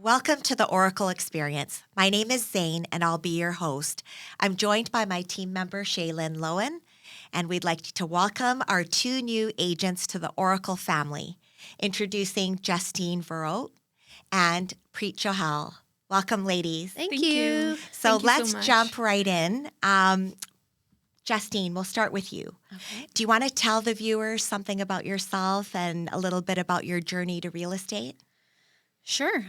Welcome to the Oracle Experience. My name is Zane, and I'll be your host. I'm joined by my team member, Shaylin Lowen, and we'd like to welcome our two new agents to the Oracle family, introducing Justine Verot and Preet Johal. Welcome, ladies. Thank you. So Thank you let's so much. jump right in. Justine, we'll start with you. Okay. Do you want to tell the viewers something about yourself and a little bit about your journey to real estate? Sure.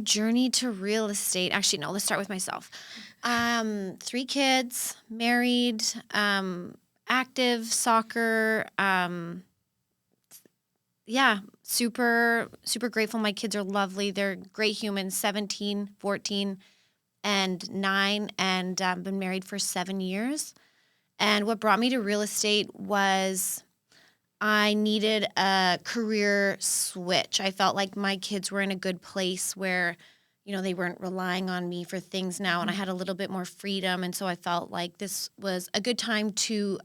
Journey to real estate. Actually, no, let's start with myself. 3 kids, married, active, soccer. Super grateful. My kids are lovely. They're great humans, 17, 14, and 9, and been married for 7 years. And what brought me to real estate was I needed a career switch. I felt like my kids were in a good place where, they weren't relying on me for things now, and I had a little bit more freedom. And so I felt like this was a good time to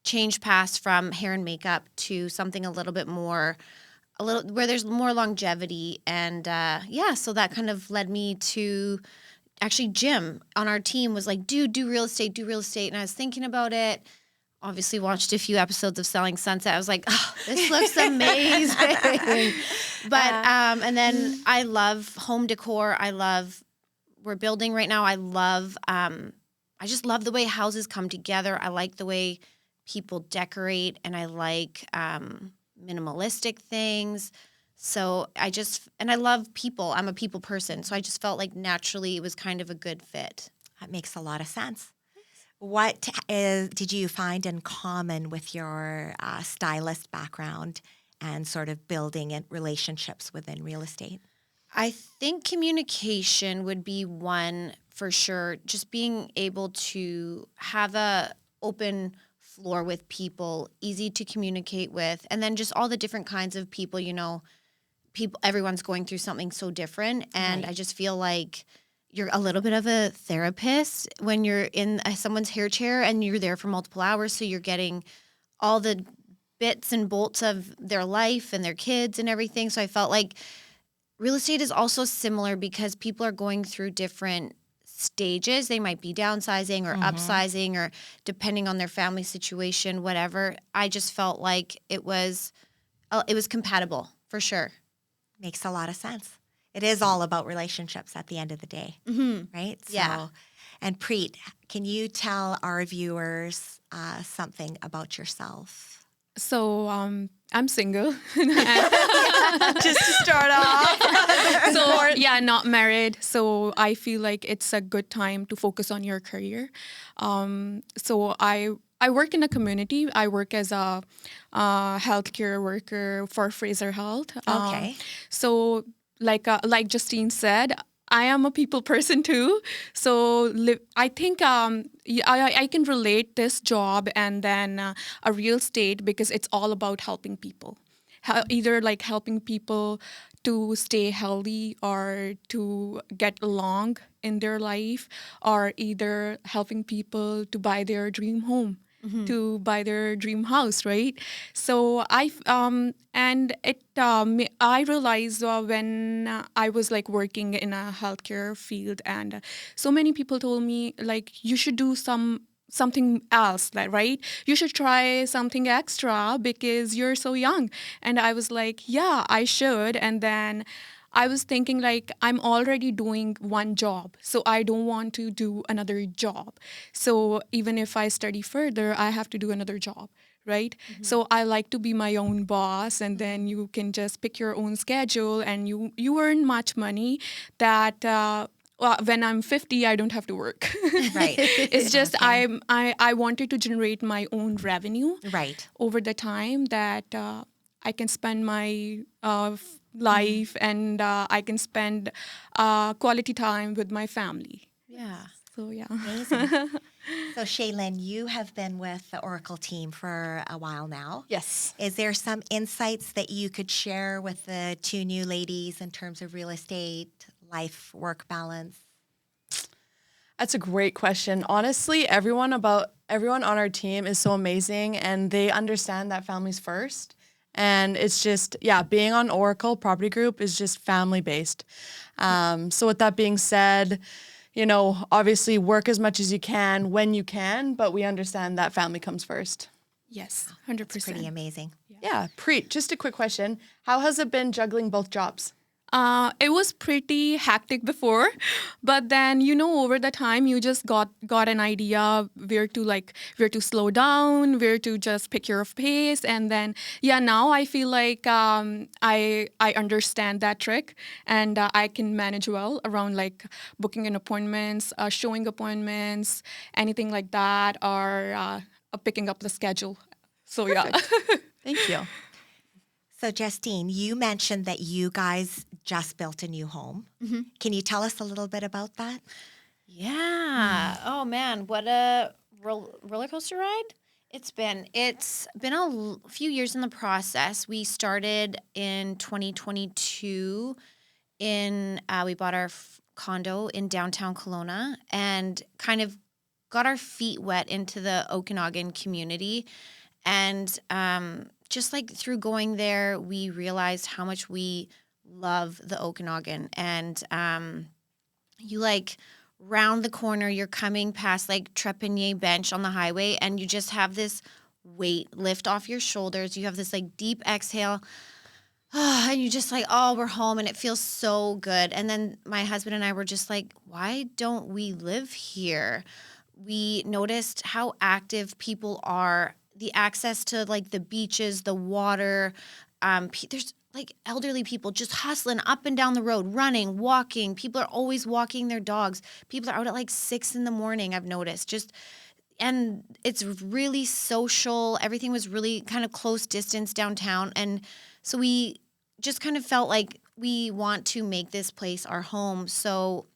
change past from hair and makeup to something a little bit more, where there's more longevity. And so that kind of led me to actually Jim on our team was like, do real estate. And I was thinking about it. Obviously watched a few episodes of Selling Sunset. I was like, oh, this looks amazing. But, and then I love home decor. We're building right now. I just love the way houses come together. I like the way people decorate, and I like minimalistic things. So I love people. I'm a people person. So I just felt like naturally it was kind of a good fit. That makes a lot of sense. What did you find in common with your stylist background and sort of building relationships within real estate? I think communication would be one for sure. Just being able to have a open floor with people, easy to communicate with, and then just all the different kinds of people, everyone's going through something so different. And Right. I just feel like you're a little bit of a therapist when you're in someone's hair chair and you're there for multiple hours. So you're getting all the bits and bolts of their life and their kids and everything. So I felt like real estate is also similar because people are going through different stages. They might be downsizing or upsizing or depending on their family situation, whatever. I just felt like it was compatible for sure. Makes a lot of sense. It is all about relationships at the end of the day, right? So, Yeah. And Preet, can you tell our viewers something about yourself? So I'm single. Just to start off. Not married. So I feel like it's a good time to focus on your career. So I work in a community. I work as a healthcare worker for Fraser Health. Okay. So like Justine said, I am a people person too. So I think I can relate this job and then a real estate because it's all about helping people. Either like helping people to stay healthy or to get along in their life, or either helping people to buy their dream home. To buy their dream house, right? So I realized when I was like working in a healthcare field, and so many people told me like you should do something else, right? You should try something extra because you're so young. And I was like, yeah, I should. And then I was thinking like I'm already doing one job, so I don't want to do another job. So even if I study further, I have to do another job, right? So I like to be my own boss, and then you can just pick your own schedule, and you earn much money that when I'm 50, I don't have to work. Right. It's just Okay. I wanted to generate my own revenue Right. over the time that I can spend my life and I can spend quality time with my family. Yeah. So yeah. Amazing. So Shaylin, you have been with the Oracle team for a while now. Yes. Is there some insights that you could share with the two new ladies in terms of real estate, life-work balance? That's a great question. Honestly, everyone on our team is so amazing, and they understand that family's first. And it's just, being on Oracle Property Group is just family based. So with that being said, obviously work as much as you can when you can, but we understand that family comes first. Yes, 100%. It's pretty amazing. Yeah, Preet, just a quick question. How has it been juggling both jobs? It was pretty hectic before, but then over the time you just got an idea where to slow down, where to just pick your pace, and then now I feel like I understand that trick, and I can manage well around like booking in appointments, showing appointments, anything like that, or picking up the schedule. So Thank you. So, Justine, you mentioned that you guys just built a new home. Can you tell us a little bit about that? Yeah. Oh man, what a roller coaster ride it's been. It's been a few years in the process. We started in 2022. We bought our condo in downtown Kelowna and kind of got our feet wet into the Okanagan community. And just like through going there, we realized how much we love the Okanagan. And you like round the corner, you're coming past like Trepanier Bench on the highway, and you just have this weight lift off your shoulders. You have this like deep exhale. And you just like, oh, we're home, and it feels so good. And then my husband and I were just like, why don't we live here? We noticed how active people are, the access to like the beaches, the water. There's like elderly people just hustling up and down the road, running, walking. People are always walking their dogs. People are out at like 6 a.m, I've noticed. And it's really social. Everything was really kind of close distance downtown. And so we just kind of felt like we want to make this place our home. So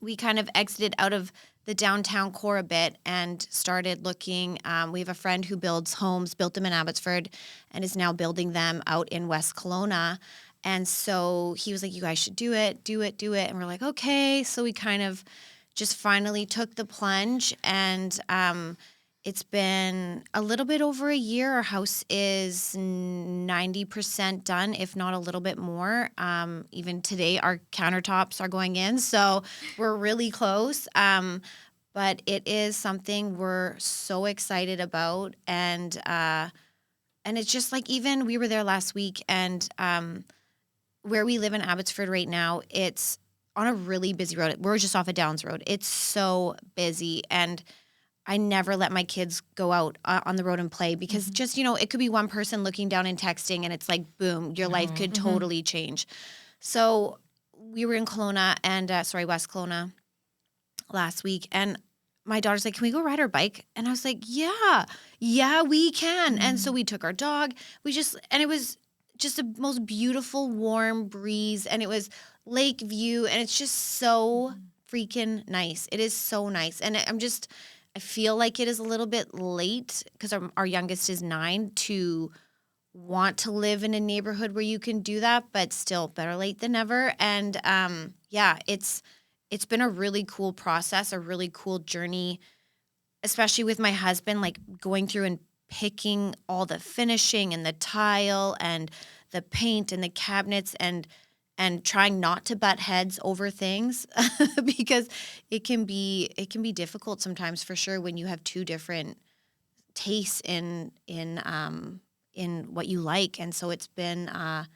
we kind of exited out of the downtown core a bit and started looking. We have a friend who builds homes, built them in Abbotsford, and is now building them out in West Kelowna. And so he was like, you guys should do it. And we're like, okay. So we kind of just finally took the plunge, and it's been a little bit over a year. Our house is 90% done, if not a little bit more. Even today, our countertops are going in, so we're really close. But it is something we're so excited about, and it's just like, even we were there last week, and where we live in Abbotsford right now, it's on a really busy road. We're just off of Downs Road. It's so busy, and I never let my kids go out on the road and play, because just, it could be one person looking down and texting, and it's like, boom, your life could totally change. So we were in Kelowna West Kelowna last week, and my daughter's like, can we go ride our bike? And I was like, yeah, we can. And so we took our dog. And it was just the most beautiful, warm breeze, and it was lake view, and it's just so freaking nice. It is so nice. And I feel like it is a little bit late, because our youngest is 9, to want to live in a neighborhood where you can do that, but still, better late than never. And it's been a really cool process, a really cool journey, especially with my husband, like going through and picking all the finishing and the tile and the paint and the cabinets, and trying not to butt heads over things because it can be difficult sometimes, for sure, when you have two different tastes in what you like. And so it's been a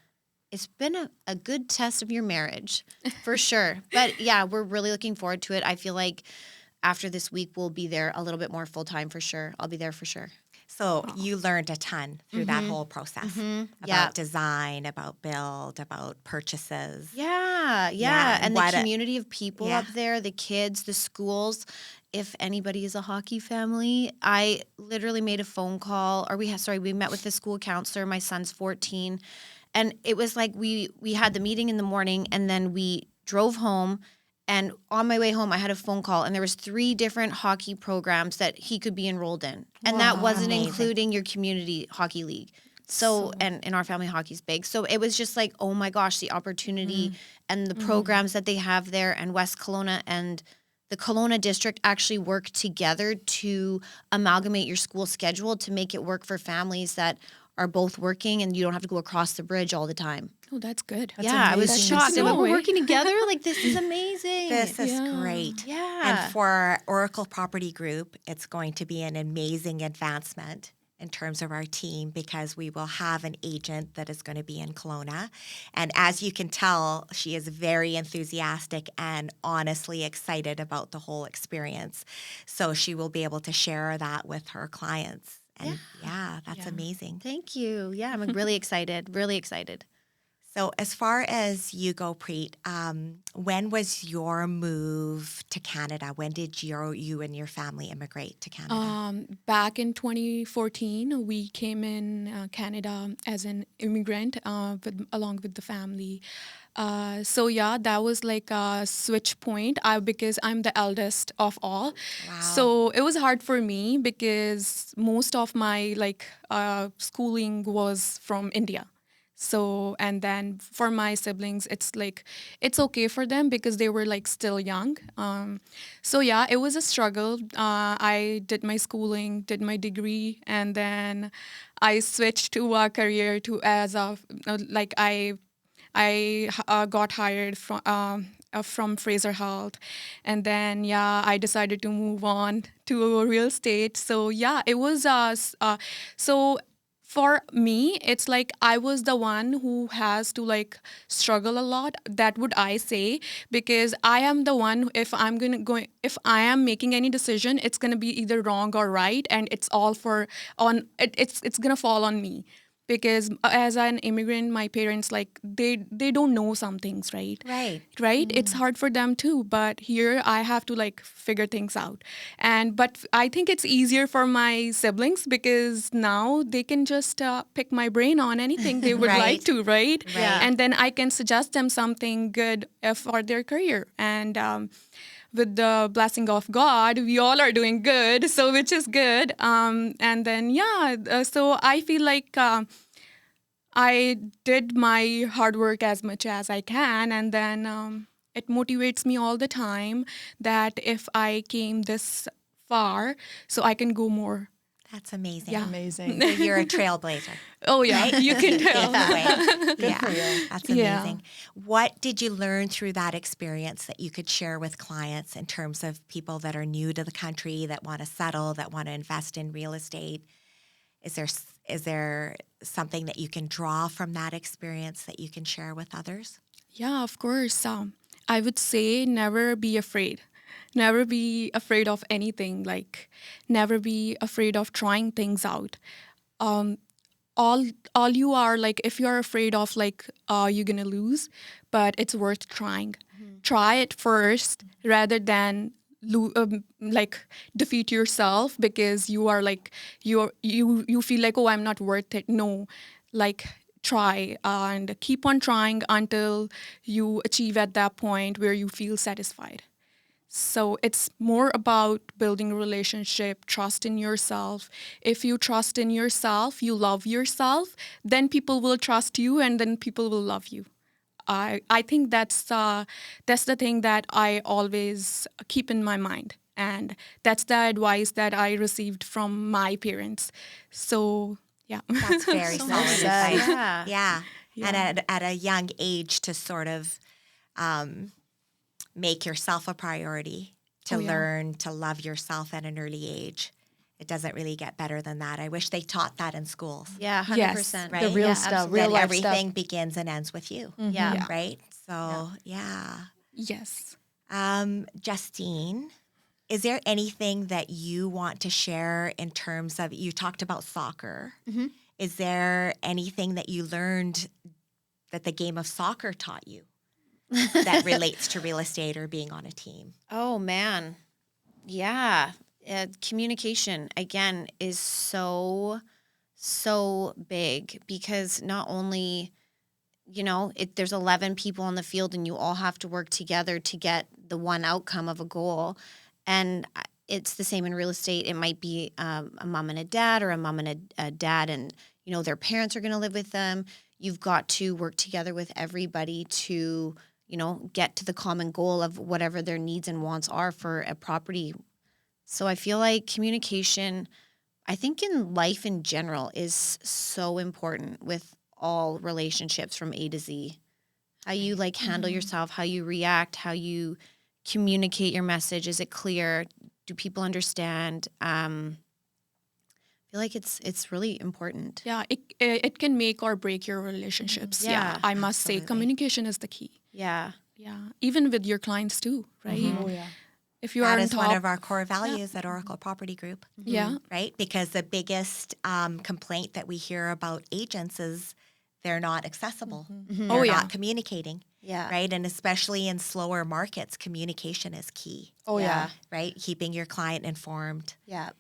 good test of your marriage, for sure. But yeah, we're really looking forward to it. I feel like after this week, we'll be there a little bit more full time, for sure. I'll be there for sure. So you learned a ton through that whole process about design, about build, about purchases. Yeah. And the community of people up there, the kids, the schools. If anybody is a hockey family, I literally made a phone call, we met with the school counselor. My son's 14. And it was like we had the meeting in the morning, and then we drove home. And on my way home, I had a phone call, and there was 3 different hockey programs that he could be enrolled in. And that wasn't including your community hockey league. So, and in our family, hockey's big. So it was just like, oh my gosh, the opportunity and the programs that they have there. And West Kelowna and the Kelowna district actually work together to amalgamate your school schedule to make it work for families that are both working and you don't have to go across the bridge all the time. Oh, that's good. Yeah, I was amazing. shocked. That's I'm like, good. we're working together? Like, this is amazing. This is Yeah. great. Yeah. And for Oracle Property Group, it's going to be an amazing advancement in terms of our team because we will have an agent that is going to be in Kelowna. And as you can tell, she is very enthusiastic and honestly excited about the whole experience. So she will be able to share that with her clients. And yeah, that's Yeah. amazing. Thank you. Yeah, I'm really excited. Really excited. So as far as you go, Preet, when was your move to Canada? When did you and your family immigrate to Canada? Back in 2014, we came in Canada as an immigrant along with the family. So yeah, that was like a switch point because I'm the eldest of all. Wow. So it was hard for me because most of my schooling was from India. So, and then for my siblings, it's okay for them because they were like still young. So yeah, it was a struggle. I did my schooling, did my degree, and then I switched to a career to as a like I got hired from Fraser Health, and then I decided to move on to real estate. So yeah, it was so for me, it's like I was the one who has to like struggle a lot. That would I say, because I am the one. If I am making any decision, it's gonna be either wrong or right, and it's all it's gonna fall on me. Because as an immigrant, my parents they don't know some things, right? Right. It's hard for them too, but here I have to like figure things out. But I think it's easier for my siblings because now they can just pick my brain on anything they would Right. like to, right? Right. And then I can suggest them something good for their career. And with the blessing of God, we all are doing good, so which is good. And then so I feel like I did my hard work as much as I can, and then it motivates me all the time that if I came this far, so I can go more. That's amazing. Yeah. Amazing. So you're a trailblazer. Oh yeah, you can tell. Yeah, for you. that's Yeah. amazing. What did you learn through that experience that you could share with clients in terms of people that are new to the country, that want to settle, that want to invest in real estate? Is there something that you can draw from that experience that you can share with others? Yeah, of course. I would say never be afraid. Never be afraid of anything. Like, never be afraid of trying things out. Um, all you are like, if you are afraid of you're gonna lose, but it's worth trying. Try it first rather than defeat yourself because you are like you feel like, oh, I'm not worth it. No, like try and keep on trying until you achieve at that point where you feel satisfied. So it's more about building a relationship, trust in yourself. If you trust in yourself, you love yourself, then people will trust you and then people will love you. I think that's the thing that I always keep in my mind. And that's the advice that I received from my parents. So, yeah. That's very So solid well advice. said. Yeah. Yeah. And at a young age to sort of make yourself a priority, to Oh, yeah. learn to love yourself at an early age. It doesn't really get better than that. I wish they taught that in schools. Yeah, 100%. Yes, the real Yeah, stuff, absolutely. real That life everything stuff. begins and ends with you, Yeah. Yeah. right? So, yeah. Yes. Justine, is there anything that you want to share in terms of, you talked about soccer. Mhm. Is there anything that you learned that the game of soccer taught you that relates to real estate or being on a team? Oh, man. Yeah. Communication, again, is so big because not only, there's 11 people on the field and you all have to work together to get the one outcome of a goal. And it's the same in real estate. It might be a mom and a dad or a mom and a dad and, their parents are going to live with them. You've got to work together with everybody to, get to the common goal of whatever their needs and wants are for a property. So I feel like communication, I think in life in general is so important with all relationships from A to Z. How you like handle yourself, how you react, how you communicate your message. Is it clear? Do people understand? I feel like it's really important. Yeah, it can make or break your relationships. Yeah, I must say absolutely. communication is the key. Yeah. Yeah, even with your clients too, right? Oh yeah. If you That are on is one top, of our core values at Oracle Property Group, yeah, right? Because the biggest complaint that we hear about agents is they're not accessible. They're Oh, yeah. not communicating, Yeah. right? And especially in slower markets, communication is key, Oh yeah. right? Keeping your client informed, Yeah.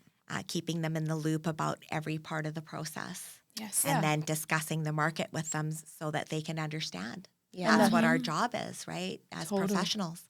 keeping them in the loop about every part of the process, yes, and then discussing the market with them so that they can understand. Yeah. That's what our job is, right? As Totally. professionals.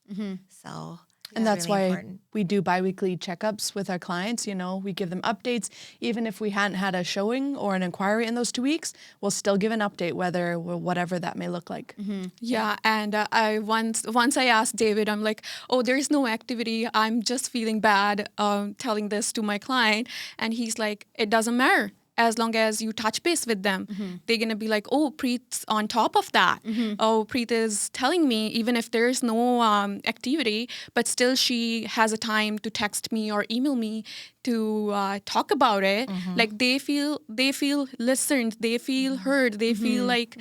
So And it's that's really why important. we do biweekly checkups with our clients. We give them updates. Even if we hadn't had a showing or an inquiry in those 2 weeks, we'll still give an update, whatever that may look like. yeah. And I once I asked David, I'm like, oh, there's no activity. I'm just feeling bad telling this to my client, and he's like, it doesn't matter. As long as you touch base with them, they're going to be like, oh, Preet's on top of that. Oh, Preet is telling me, even if there's no activity, but still she has a time to text me or email me to talk about it. Like they feel listened, they feel heard, they feel like,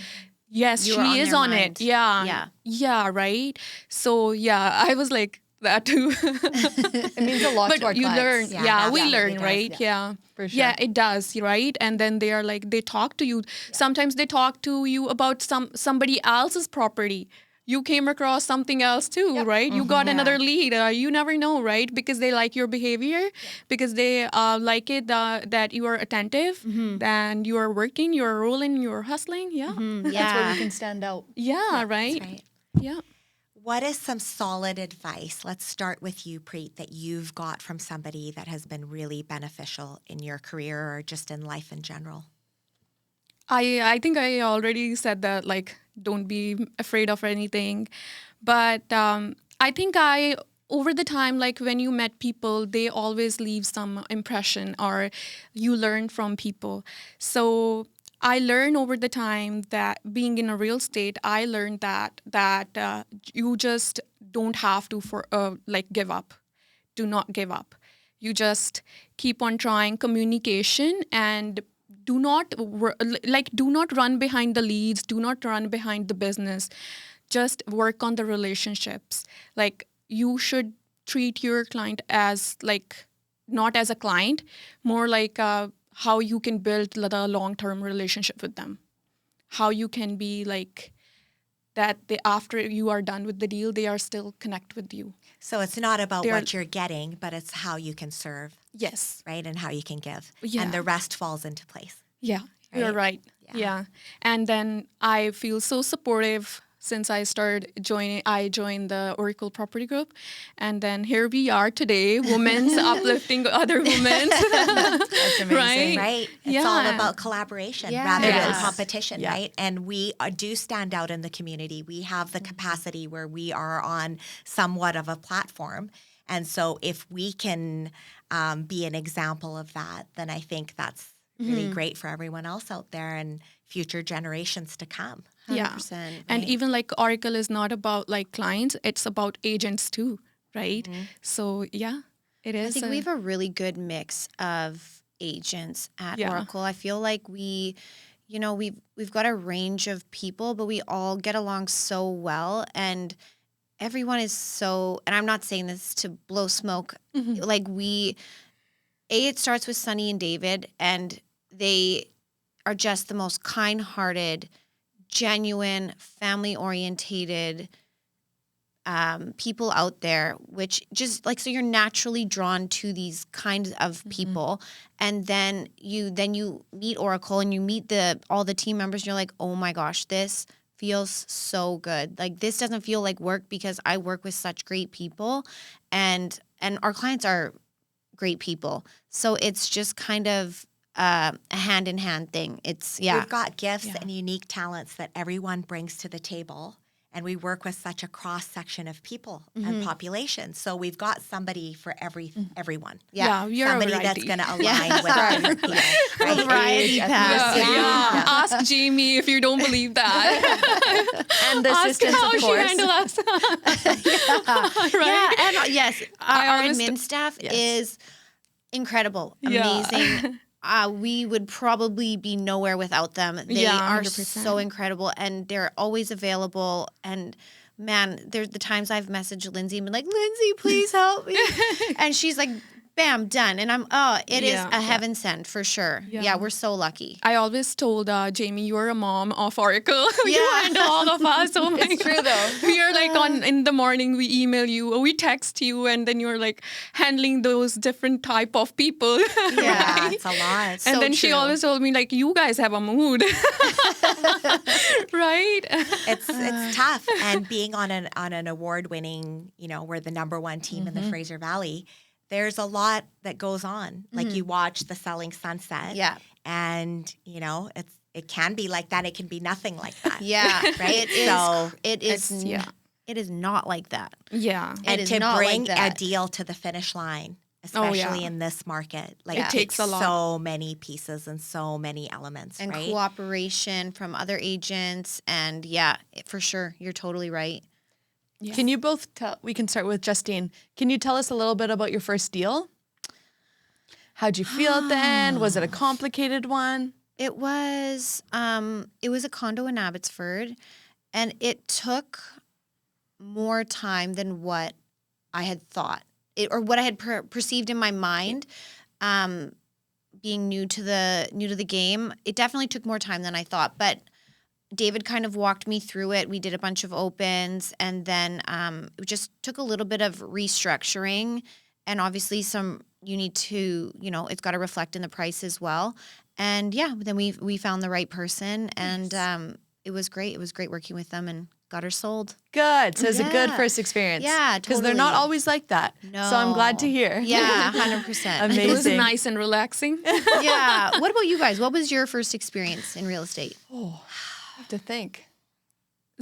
yes, You are on she is their on mind. it. Yeah. Yeah. Yeah, right? So, yeah, I was like, that too. It means a lot to our But you learn, clients. Yeah, it we absolutely learn, does, right? Yeah. For sure. Yeah, it does, right? And then they are like, they talk to you. Sometimes they talk to you about somebody else's property. You came across something else too, right? You got another lead. You never know, right? Because they like your behavior, because they like it that you are attentive, and you are working, you are rolling, you are hustling. Yeah. That's where we can stand out. Yeah, right? That's right. Yeah. What is some solid advice? Let's start with you, Preet, that you've got from somebody that has been really beneficial in your career or just in life in general. I think I already said that, like, don't be afraid of anything. But I think over the time, like when you met people, they always leave some impression or you learn from people. So I learned over the time that being in a real estate, I learned that you just don't have to give up. Do not give up. You just keep on trying communication and do not do not run behind the leads, do not run behind the business. Just work on the relationships. Like you should treat your client as like not as a client, more like how you can build a long-term relationship with them. How you can be like that after you are done with the deal, they are still connect with you. So it's not about They're- what you're getting, but it's how you can serve, Yes. right? And how you can give. Yeah. And the rest falls into place. Yeah, you're right. Yeah. And then I feel so supportive since I joined the Oracle Property Group. And then here we are today, women's uplifting other women. That's amazing. Right? Right? It's all Yeah. about collaboration Yeah. rather It than is. competition, Yeah. right? And we do stand out in the community. We have the capacity where we are on somewhat of a platform. And so if we can be an example of that, then I think that's really great for everyone else out there and future generations to come. 100%. And even like Oracle is not about like clients, it's about agents too, right? So yeah, it is. I think we have a really good mix of agents at Yeah. Oracle. I feel like we've got a range of people, but we all get along so well, and everyone is so. And I'm not saying this to blow smoke. Like it starts with Sunny and David, and they are just the most kind-hearted, genuine, family-orientated people out there, which just like, so you're naturally drawn to these kinds of people. And then you meet Oracle and you meet all the team members and you're like, oh my gosh, this feels so good. Like this doesn't feel like work because I work with such great people and our clients are great people. So it's just kind of a hand-in-hand thing. It's, yeah. We've got gifts and unique talents that everyone brings to the table. And we work with such a cross section of people and population. So we've got somebody for everyone. Yeah, you're Somebody a that's variety. going to align with our people. Right? Variety pass. Yeah. Ask Jamie if you don't believe that. And the Ask assistants, how of she course. handle us. Yeah, and yes, our always- admin staff Yes. is incredible, Yeah. amazing. We would probably be nowhere without them. They Yeah, are 100%. so incredible, and they're always available. And man, there's the times I've messaged Lindsay and been like, Lindsay, please help me. And she's like, bam, done. And it is Yeah. a heaven sent for sure. Yeah. Yeah, we're so lucky. I always told Jamie, you're a mom of Oracle. You Yeah. handle all of us. Oh my It's true, though. We are like in the morning, we email you or we text you, and then you're like handling those different type of people. Yeah, it's a lot. And So then she true. always told me like, you guys have a mood. Right? It's tough. And being on an award-winning, we're the number one team in the Fraser Valley, there's a lot that goes on. Like you watch the Selling Sunset. Yeah. And, it can be like that. It can be nothing like that. Yeah, Right? It is. So It is. yeah. It is not like that. Yeah. It and is to not like bring a that. deal to the finish line, Oh, especially yeah. in this market, like Yeah. it takes a lot. so many pieces and so many elements, And right? cooperation from other agents, and yeah, for sure, you're totally right. Can you both tell? We can start with Justine. Can you tell us a little bit about your first deal? How'd you feel at the end? Was it a complicated one? It was a condo in Abbotsford, and it took more time than what I had thought, or what I had perceived in my mind. Being new to the game, it definitely took more time than I thought. But David kind of walked me through it. We did a bunch of opens, and then it just took a little bit of restructuring, and obviously you need to, it's got to reflect in the price as well. And yeah, then we found the right person, and it was great. It was great working with them and got her sold. Good. So it's a good Yeah. first experience. Yeah, Because they're not totally. always like that. So I'm glad to hear. Yeah, 100%. Amazing. It was nice and relaxing. Yeah. What about you guys? What was your first experience in real estate? I have to think.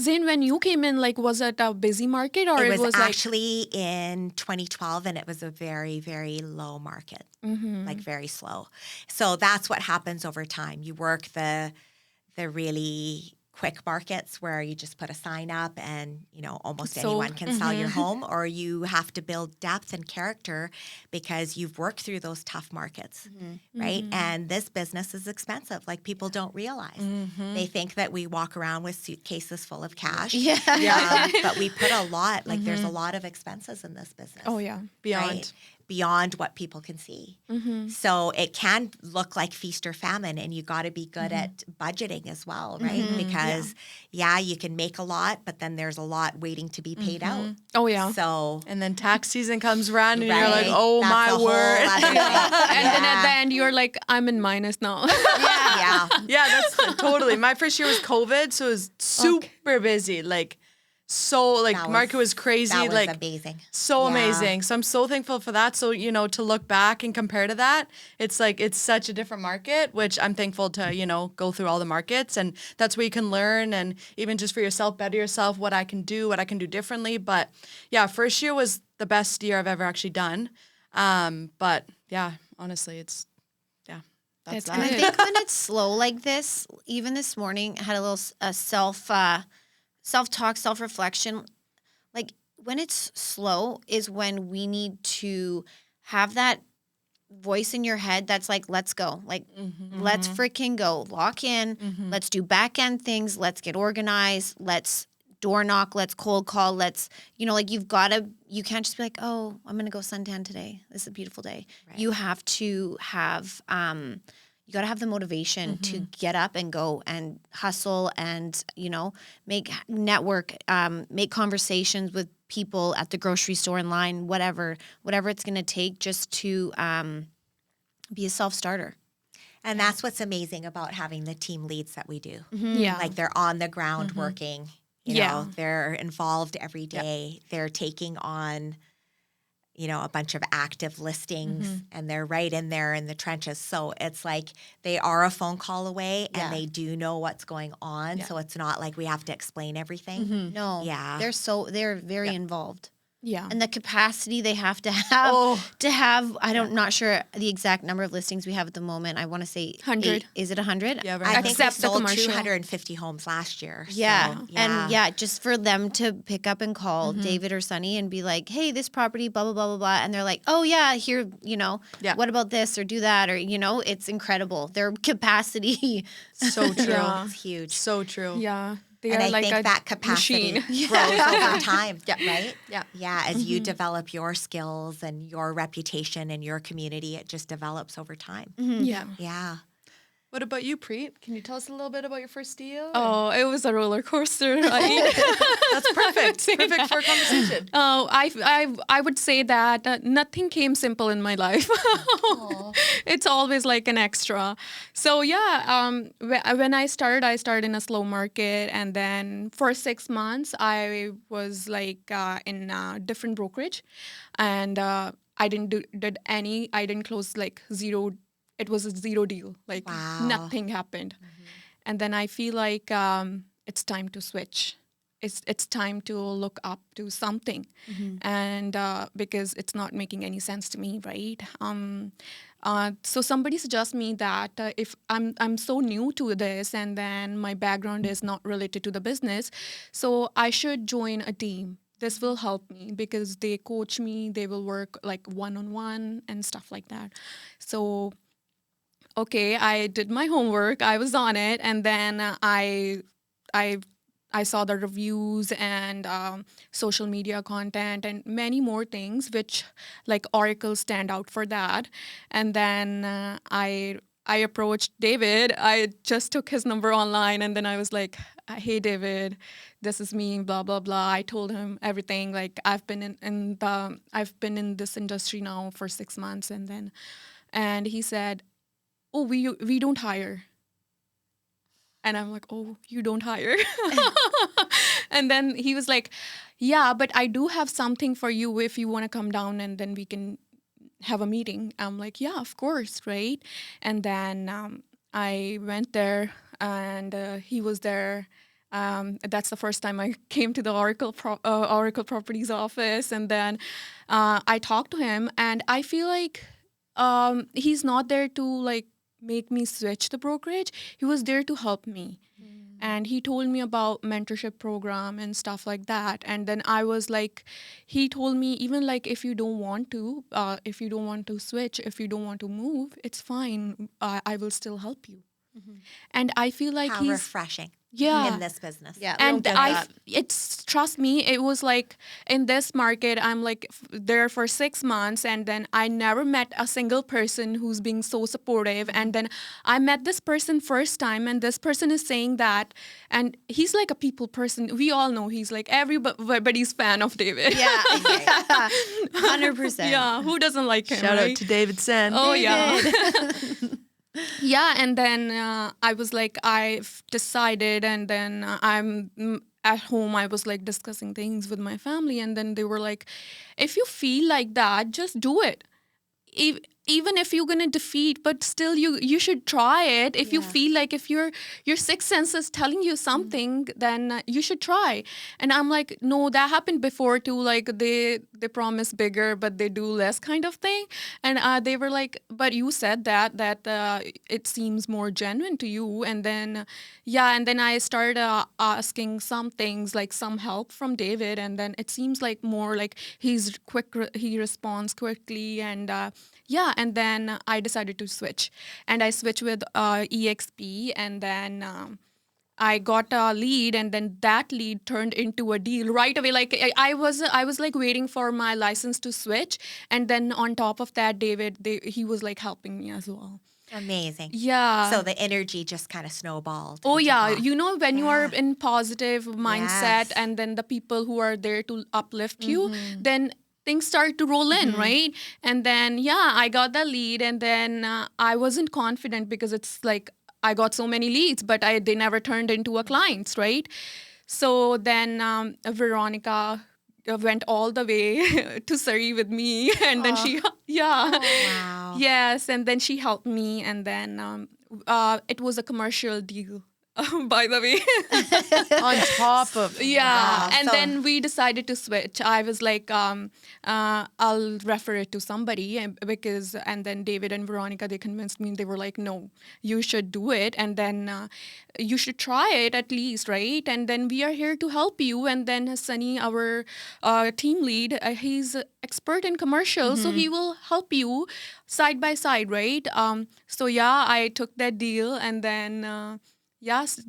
Zain, when you came in, like, was it a busy market or It was like, actually in 2012, and it was a very, very low market, like very slow. So that's what happens over time. You work the really quick markets where you just put a sign up and, almost So- anyone can sell your home, or you have to build depth and character because you've worked through those tough markets, right? And this business is expensive. Like, people don't realize. They think that we walk around with suitcases full of cash. Yeah. But we put a lot, like there's a lot of expenses in this business. oh yeah. Beyond. Right? Beyond what people can see. So it can look like feast or famine, and you got to be good at budgeting as well, right? Because you can make a lot, but then there's a lot waiting to be paid out. Oh yeah. So And then tax season comes around and you're right, like, oh that's a my whole word. other thing. And then at the end, you're like, I'm in minus now. yeah. Yeah, that's totally. My first year was COVID, so it was super busy. Like, so, like, That market was crazy. That was like, amazing. so Yeah. amazing. So I'm so thankful for that. So, to look back and compare to that, it's like, it's such a different market, which I'm thankful to, go through all the markets. And that's where you can learn and even just for yourself, better yourself, what I can do differently. But yeah, first year was the best year I've ever actually done. But yeah, honestly, that's That's that. And I good. think when it's slow like this, even this morning, I had a little self-talk, self-reflection. Like, when it's slow is when we need to have that voice in your head that's like, let's go. Like, let's freaking go. Lock in. Let's do back end things. Let's get organized. Let's door knock. Let's cold call. Let's, like, you can't just be like, oh, I'm going to go suntan today. This is a beautiful day. Right. You have to have, you got to have the motivation to get up and go and hustle and, make conversations with people at the grocery store, in line, whatever it's going to take just to be a self-starter. And that's what's amazing about having the team leads that we do. Yeah. Like, they're on the ground working. Yeah. They're involved every day. They're taking on a bunch of active listings and they're right in there in the trenches. So it's like they are a phone call away Yeah. and they do know what's going on. Yeah. So it's not like we have to explain everything. No. Yeah. They're very involved. Yeah. And the capacity they have to have, I'm not sure the exact number of listings we have at the moment. I want to say 100. 8. Is it 100? Yeah, I right. think we Except the sold commercial. 250 homes last year. Yeah. So, And just for them to pick up and call David or Sunny and be like, hey, this property, blah, blah, blah, blah, blah. And they're like, oh, yeah, here, Yeah. what about this or do that? Or, it's incredible. Their capacity. So true. Yeah. it's huge. So true. Yeah. They And are I like think a that capacity machine. grows over time, right? Yeah. Yeah, as you develop your skills and your reputation in your community, it just develops over time. Yeah. Yeah. What about you, Preet? Can you tell us a little bit about your first deal? Oh, it was a roller coaster. Right? That's perfect. Perfect for a conversation. Oh, I would say that nothing came simple in my life. It's always like an extra. So yeah, when I started in a slow market, and then for 6 months I was like in a different brokerage, and I didn't close like zero. It was a zero deal. Like Wow. nothing happened, and then I feel like it's time to switch. It's time to look up to something, and because it's not making any sense to me, right? So somebody suggests me that if I'm so new to this, and then my background is not related to the business, so I should join a team. This will help me because they coach me. They will work like one-on-one and stuff like that. So okay, I did my homework. I was on it, and then I saw the reviews and social media content and many more things, which like Oracle stand out for that. And then I approached David. I just took his number online, and then I was like, "Hey, David, this is me. Blah blah blah." I told him everything. Like I've been I've been in this industry now for 6 months, and he said, "Oh, we don't hire." And I'm like, "Oh, you don't hire?" And then he was like, "Yeah, but I do have something for you if you want to come down, and then we can have a meeting." I'm like, "Yeah, of course, right?" And then I went there, and he was there. That's the first time I came to the Oracle Properties office, and then I talked to him, and I feel like he's not there to like make me switch the brokerage. He was there to help me. And he told me about mentorship program and stuff like that. And then I was like, he told me, even like if you don't want to switch, if you don't want to move, it's fine. I will still help you. And I feel like How refreshing yeah. in this business. Yeah. And get that. it's trust me, it was like in this market, I'm like there for 6 months, and then I never met a single person who's being so supportive. And then I met this person first time, and this person is saying that, and he's like a people person. We all know he's like everybody's fan of David. Yeah. 100%. Yeah, who doesn't like him? Shout right? out to David Sen. Oh yeah. Yeah, and then I was like, I've decided, and then at home, I was like discussing things with my family, and then they were like, if you feel like that, just do it. Even if you're gonna defeat, but still you should try it. If you feel like if your sixth sense is telling you something, then you should try. And I'm like, no, that happened before too. Like they promise bigger, but they do less kind of thing. And they were like, but you said that it seems more genuine to you. And then and then I started asking some things, like some help from David, and then it seems like more like he's quick. He responds quickly, and and then I decided to switch, and I switched with EXP, and then I got a lead, and then that lead turned into a deal right away. Like I was like waiting for my license to switch, and then on top of that, David, he was like helping me as well. Amazing. Yeah. So the energy just kind of snowballed. Oh and yeah, took off. you know when you are in positive mindset, Yes. and then the people who are there to uplift you, then things start to roll in, right? And then I got the lead, and then I wasn't confident because it's like I got so many leads, but they never turned into a clients, right? So then Veronica went all the way to Surrey with me, and then she, yeah, Wow. yes, and then she helped me, and then it was a commercial deal, by the way. On top of Yeah, Wow. and So- then we decided to switch. I was like, I'll refer it to somebody, and then David and Veronica, they convinced me. They were like, no, you should do it, and then you should try it at least, right? And then we are here to help you. And then Sunny, our team lead, he's expert in commercials, so he will help you side by side, right? So yeah, I took that deal, and then.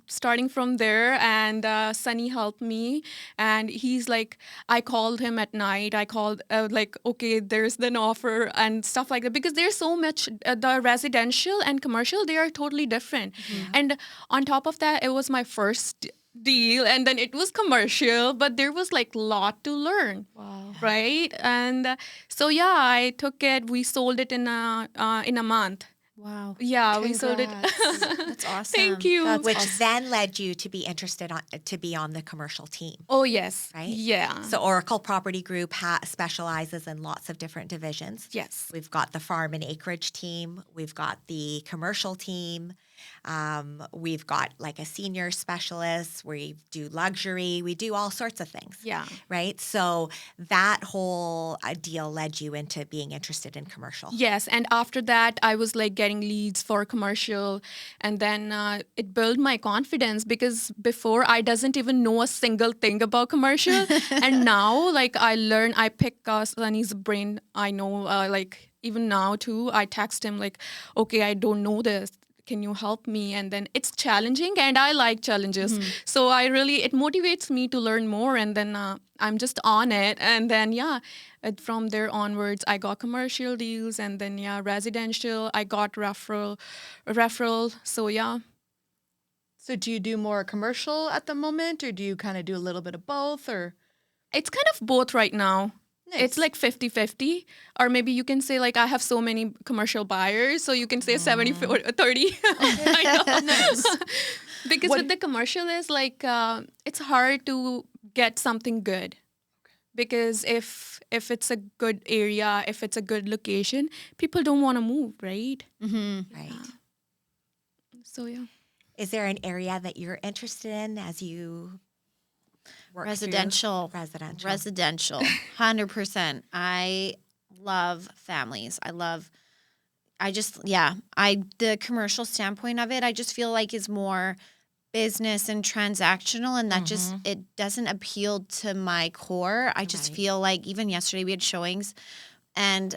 Starting from there, and Sunny helped me, and he's like, I called him at night. I called like, okay, there's an offer and stuff like that, because there's so much the residential and commercial, they are totally different. And on top of that, it was my first deal, and then it was commercial, but there was like lot to learn. Wow. Right, and so yeah, I took it. We sold it in a month. Wow. Yeah, we sold it. Congrats. That's awesome. Thank you. That's Which awesome. then led you to be interested to be on the commercial team, Oh yes. right? Yeah. So Oracle Property Group specializes in lots of different divisions. Yes. We've got the farm and acreage team. We've got the commercial team. We've got like a senior specialist. We do luxury. We do all sorts of things. Yeah. Right. So that whole deal led you into being interested in commercial. Yes, and after that, I was like getting leads for commercial, and then it built my confidence, because before I doesn't even know a single thing about commercial, and now like I pick Sunny's brain. I know like even now too. I text him like, okay, I don't know this. Can you help me? And then it's challenging, and I like challenges. So it motivates me to learn more, and then I'm just on it. And then, from there onwards, I got commercial deals, and then, residential, I got referral. So, yeah. So do you do more commercial at the moment, or do you kind of do a little bit of both, or? It's kind of both right now. It's like 50-50, or maybe you can say like I have so many commercial buyers, so you can say 70-30. I know. Nice. Because with the commercial is like it's hard to get something good. Because if it's a good area, if it's a good location, people don't want to move, right? Right. So yeah. Is there an area that you're interested in as you work through? Residential. Residential. Residential. 100%. I love families. The commercial standpoint of it, I just feel like is more business and transactional, and that just, it doesn't appeal to my core. I just feel like even yesterday we had showings, and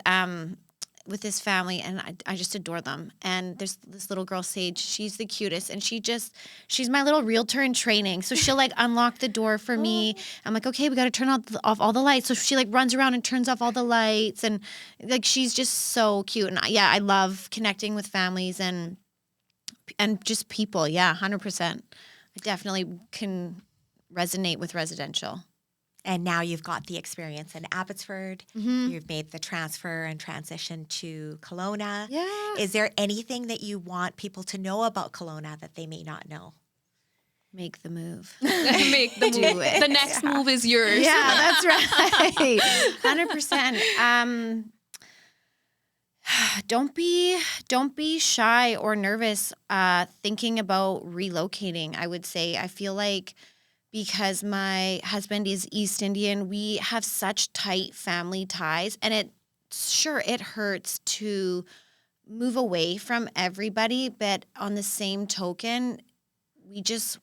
with this family, and I just adore them. And there's this little girl, Sage. She's the cutest, and she's my little realtor in training. So she'll like unlock the door for me. I'm like, okay, we got to turn off all the lights. So she like runs around and turns off all the lights, and like she's just so cute. And I love connecting with families and just people. Yeah, 100%. I definitely can resonate with residential. And now you've got the experience in Abbotsford. You've made the transfer and transition to Kelowna. Yeah. Is there anything that you want people to know about Kelowna that they may not know? Make the move. Make the Do move. it. The next move is yours. Yeah, that's right. 100%. Don't be shy or nervous thinking about relocating. I would say I feel like because my husband is East Indian, we have such tight family ties, and it hurts to move away from everybody, but on the same token,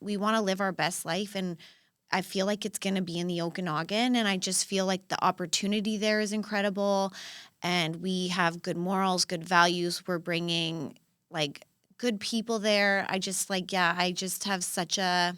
we want to live our best life, and I feel like it's going to be in the Okanagan, and I just feel like the opportunity there is incredible, and we have good morals, good values. We're bringing like good people there. I just have such a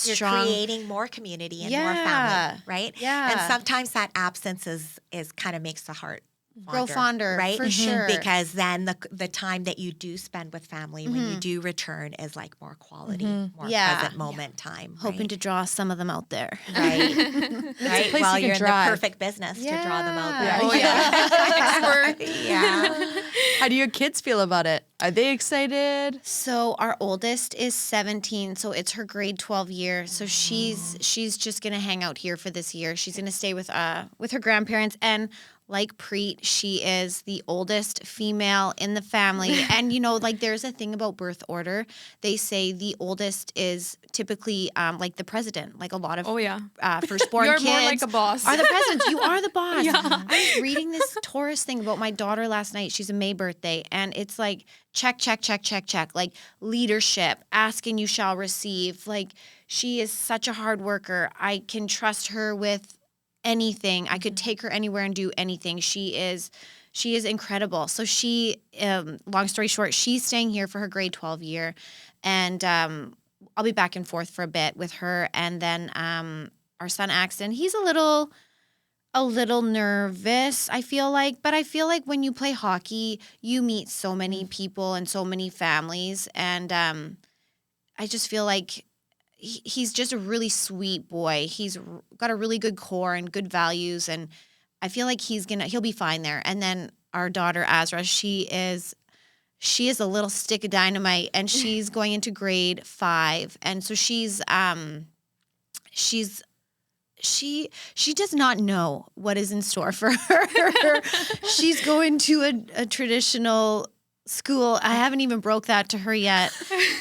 You're strong creating more community and more family, right? Yeah. And sometimes that absence is kind of makes the heart Grow fonder, right? for sure. Because then the time that you do spend with family when you do return is like more quality, more present moment time. Hoping to draw some of them out there. Right. Right. place Well, you can you're in drive. the perfect business to draw them out there. Oh yeah. Expert. Yeah. How do your kids feel about it? Are they excited? So our oldest is 17, so it's her grade 12 year. So she's just gonna hang out here for this year. She's gonna stay with her grandparents, and like Preet, she is the oldest female in the family. And like there's a thing about birth order. They say the oldest is typically like the president. Like a lot of Oh yeah. firstborn You're kids more like a boss. are the president. You are the boss. Yeah. I was reading this Taurus thing about my daughter last night. She's a May birthday, and it's like check, check, check, check, check. Like leadership, ask and you shall receive. Like she is such a hard worker. I can trust her with anything. I could take her anywhere and do anything. She is incredible. So she, long story short, she's staying here for her grade 12 year, and I'll be back and forth for a bit with her. And then our son Axton, he's a little nervous, I feel like. But I feel like when you play hockey, you meet so many people and so many families, and I just feel like he's just a really sweet boy. He's got a really good core and good values, and I feel like he'll be fine there. And then our daughter Azra, she is a little stick of dynamite, and she's going into grade 5, and so she does not know what is in store for her. She's going to a traditional school. I haven't even broke that to her yet.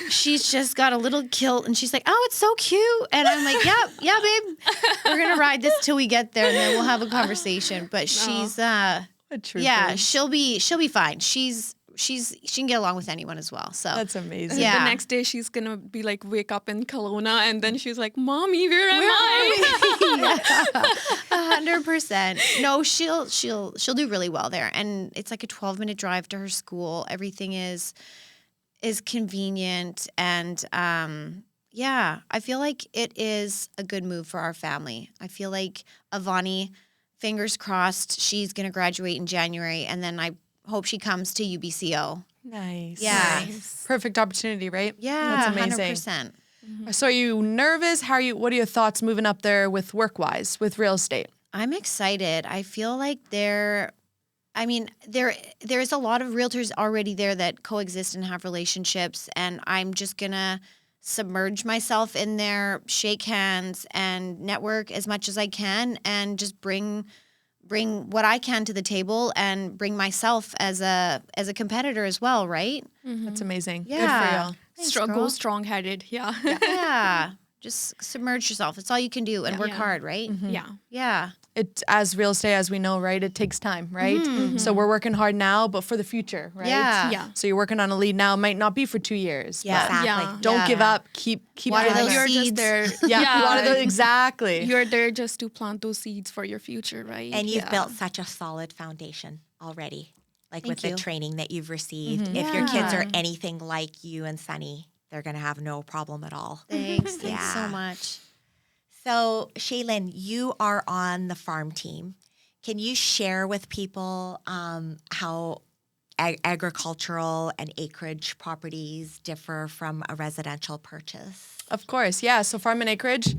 She's just got a little kilt, and she's like, "Oh, it's so cute." And I'm like, "Yeah, babe. We're gonna ride this till we get there, and then we'll have a conversation." But she's she'll be fine. She can get along with anyone as well. So That's amazing. Yeah. The next day she's gonna be like wake up in Kelowna, and then she's like, "Mommy, where am I?" 100%. No, she'll do really well there, and it's like a 12-minute drive to her school. Everything is convenient, and I feel like it is a good move for our family. I feel like Avani, fingers crossed, she's gonna graduate in January, and then I hope she comes to UBCO. Nice. Yeah. Nice. Perfect opportunity, right? Yeah, That's amazing. 100%. So are you nervous? What are your thoughts moving up there with work-wise, with real estate? I'm excited. I feel like there is a lot of realtors already there that coexist and have relationships, and I'm just gonna submerge myself in there, shake hands, and network as much as I can, and just bring what I can to the table, and bring myself as a competitor as well, right? That's amazing. Yeah. Good for y'all. Thanks, Go girl. strong-headed. Yeah. Yeah. Just submerge yourself. It's all you can do, and work Yeah. hard, right? Yeah. Yeah. It, as real estate, as we know, right, it takes time, right? So we're working hard now, but for the future, right? Yeah. Yeah. So you're working on a lead now, might not be for 2 years. Yeah, but exactly. Yeah. don't Yeah. give up. Keep Water doing those it. You're seeds. just there. Yeah, a lot of those, exactly. You're there just to plant those seeds for your future, right? And you've Yeah. built such a solid foundation already, like with Thank the you. training that you've received. If your kids Yeah. are anything like you and Sunny, they're going to have no problem at all. Thanks. Thanks Yeah. so much. So, Shaylin, you are on the farm team. Can you share with people how agricultural and acreage properties differ from a residential purchase? Of course, yeah. So farm and acreage,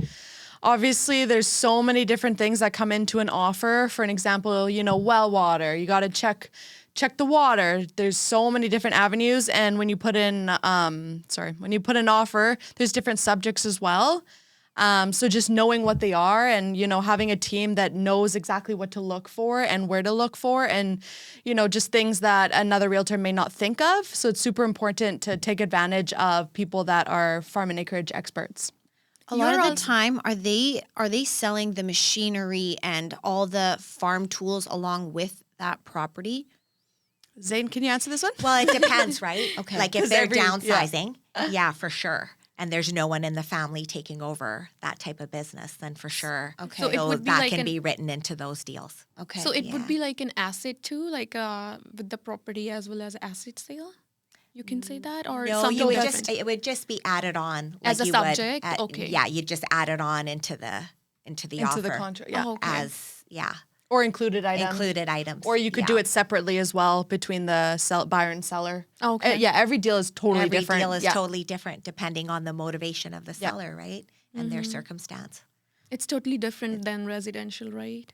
obviously there's so many different things that come into an offer. For an example, well water, you got to check the water. There's so many different avenues. And when you put in, an offer, there's different subjects as well. So just knowing what they are, and, having a team that knows exactly what to look for and where to look for, and, just things that another realtor may not think of. So it's super important to take advantage of people that are farm and acreage experts. A lot of the time, are they selling the machinery and all the farm tools along with that property? Zane, can you answer this one? Well, it depends, right? Okay. Like if they're every- yeah. downsizing, yeah, for sure. And there's no one in the family taking over that type of business, then for sure. Okay. So it would be that like can an- be written into those deals. Okay. So it Yeah. would be like an asset too, like with the property as well as asset sale. You can say that, or No, something you would different. it would just be added on As a you would subject? Okay. Yeah, you just add it on into the offer Into the contract, yeah. Oh, okay. as Or included items. Included items. Or you could do it separately as well between the buyer and seller. Okay. Yeah, every deal is totally different. Every deal is totally different depending on the motivation of the seller, right? And their circumstance. It's totally different than residential, right?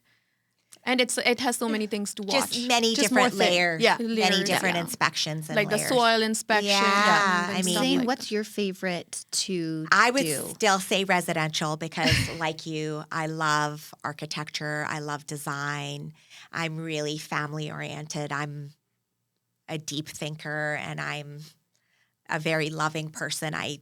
And it has so many things to watch. Just many Just more different layers. Yeah. Many Layers, different yeah. inspections and like layers. the soil inspection. Yeah, and I mean, stuff Zane, like what's your favorite to I would do? still say residential because, like you, I love architecture. I love design. I'm really family oriented. I'm a deep thinker and I'm a very loving person. I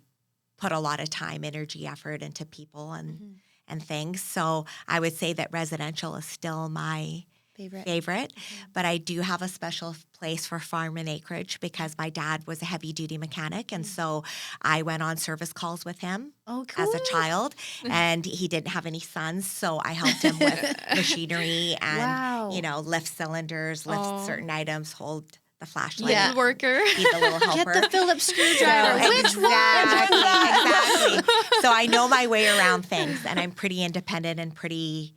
put a lot of time, energy, effort into people and things. So I would say that residential is still my favorite. But I do have a special place for farm and acreage because my dad was a heavy duty mechanic. And so I went on service calls with him as a child and he didn't have any sons. So I helped him with machinery and, lift cylinders, lift certain items, hold the flashlight. Little worker. Be the little helper. Get the Phillips screwdriver. Which one? Exactly. So I know my way around things and I'm pretty independent and pretty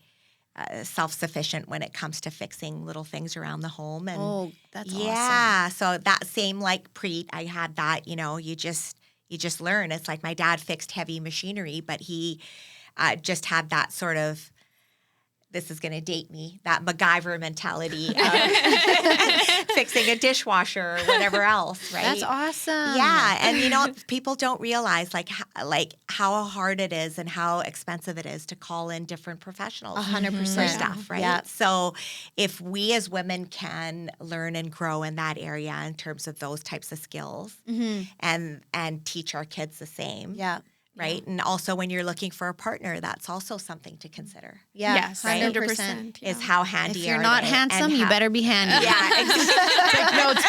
self-sufficient when it comes to fixing little things around the home. And that's awesome. So that same like Preet, I had that, you just learn. It's like my dad fixed heavy machinery, but he just had that sort of, this is going to date me, that MacGyver mentality of fixing a dishwasher or whatever else, right? That's awesome. Yeah, and people don't realize like how hard it is and how expensive it is to call in different professionals 100% for stuff, right? Yeah. So if we as women can learn and grow in that area in terms of those types of skills and teach our kids the same. Yeah. Right. And also when you're looking for a partner, that's also something to consider. Yeah. Yes, 100%. Is how handy If you're are not they handsome, and you better be handy. Yeah, exactly. Take notes,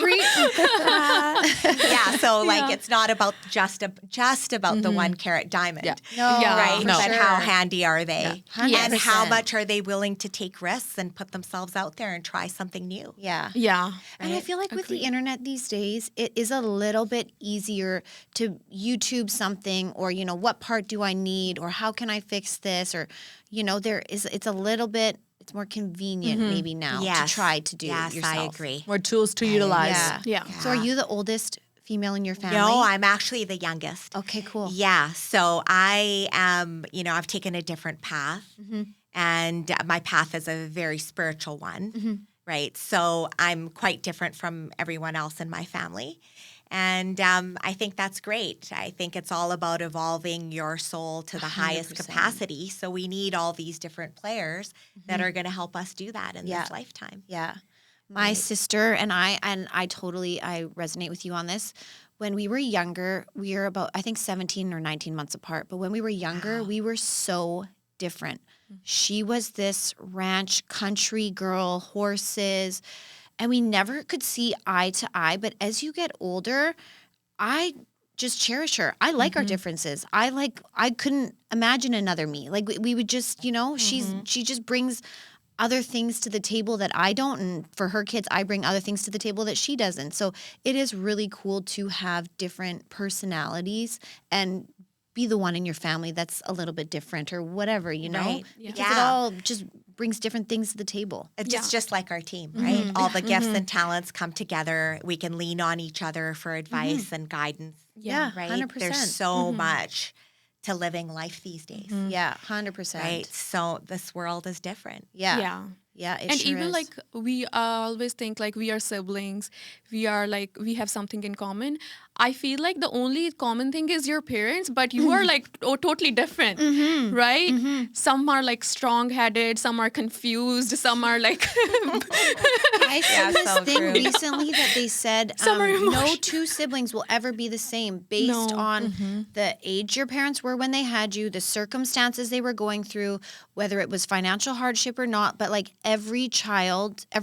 Preet. Yeah, so it's not about just about the 1 carat diamond. Yeah. No, Yeah. Right? No. But how handy are they? Yeah. And how 100%. much are they willing to take risks and put themselves out there and try something new? Yeah. Yeah. And I feel like with the internet these days, it is a little bit easier to YouTube something or, what part do I need or how can I fix this or, it's a little bit, it's more convenient maybe now to try to do yes, yourself. I agree. More tools to utilize. Yeah. Yeah. So are you the oldest female in your family? No, I'm actually the youngest. Okay, cool. Yeah, so I am, I've taken a different path, and my path is a very spiritual one, right? So I'm quite different from everyone else in my family. And I think that's great. I think it's all about evolving your soul to the highest 100%. capacity. So we need all these different players that are going to help us do that in this lifetime. Yeah. My sister and I totally resonate with you on this. When we were younger, we were about, I think, 17 or 19 months apart. But when we were younger, we were so different. She was this ranch country girl, horses, and we never could see eye to eye. But as you get older, I just cherish her. I like our differences. I couldn't imagine another me. Like we would just, she just brings other things to the table that I don't. And for her kids, I bring other things to the table that she doesn't. So it is really cool to have different personalities and be the one in your family that's a little bit different or whatever, Right. Because Yeah. it all just brings different things to the table. It's just like our team, right? All the gifts and talents come together. We can lean on each other for advice and guidance. Yeah, Right? 100%. There's so much to living life these days, Yeah, 100%. right? So this world is different. Yeah. Yeah. Yeah, it And sure even is. like we always think like we are siblings, we have something in common. I feel like the only common thing is your parents, but you are like totally different, right? Some are like strong-headed, some are confused, some are like I saw this so thing true. recently that they said Some are no emotional. two siblings will ever be the same based No. on the age your parents were when they had you, the circumstances they were going through, whether it was financial hardship or not. But like every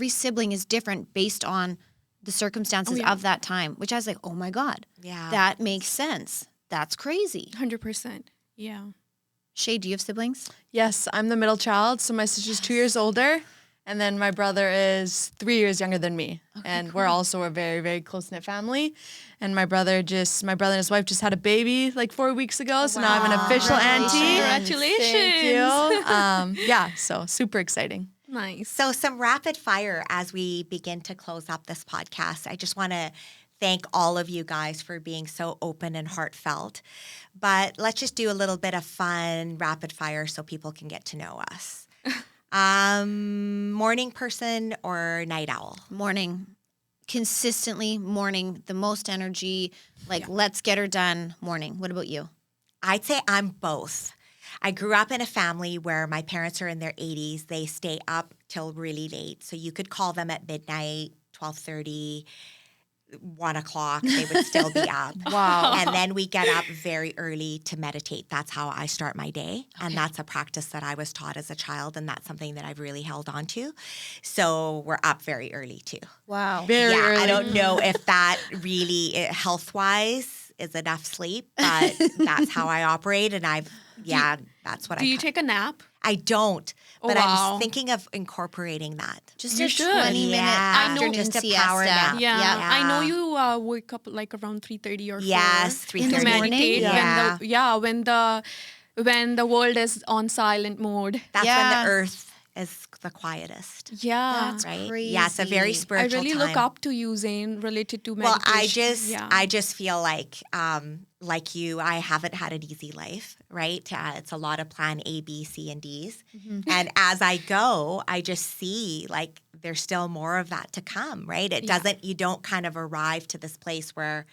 sibling is different based on the circumstances of that time, which I was like, oh my God, Yeah. that makes sense. That's crazy. 100%. Yeah. Shay, do you have siblings? Yes, I'm the middle child, so my sister's 2 years older, And then my brother is 3 years younger than me. And we're also a very, very close-knit family. And my brother and his wife just had a baby like 4 weeks ago. So now I'm an official auntie. Congratulations. Thank you. So super exciting. Nice. So some rapid fire as we begin to close up this podcast. I just want to thank all of you guys for being so open and heartfelt. But let's just do a little bit of fun rapid fire so people can get to know us. Morning person or night owl? Morning. Consistently morning, the most energy, let's get her done, morning. What about you? I'd say I'm both. I grew up in a family where my parents are in their 80s. They stay up till really late. So you could call them at midnight, 12:30, 1 o'clock. They would still be up. Wow. And then we get up very early to meditate. That's how I start my day. And that's a practice that I was taught as a child. And that's something that I've really held on to. So we're up very early too. Wow. Very early. I don't know if that really, health-wise, is enough sleep, but that's how I operate. And that's what I Do you take a nap? I don't, but wow. I'm thinking of incorporating that. Just You a should. 20-minute afternoon just a siesta. power nap. Yeah. Yeah. I know you wake up like around 3:30 or 4. Yes, To 3:30. meditate. Yeah. When the world is on silent mode. That's Yeah. when the earth is the quietest, Yeah. That's right? crazy. Yeah, it's a very I spiritual really time. look up to you, Zane, related to Well, meditation. I just feel like you, I haven't had an easy life, right? It's a lot of plan A, B, C, and D's. Mm-hmm. And as I go, I just see like there's still more of that to come, right? You don't kind of arrive to this place where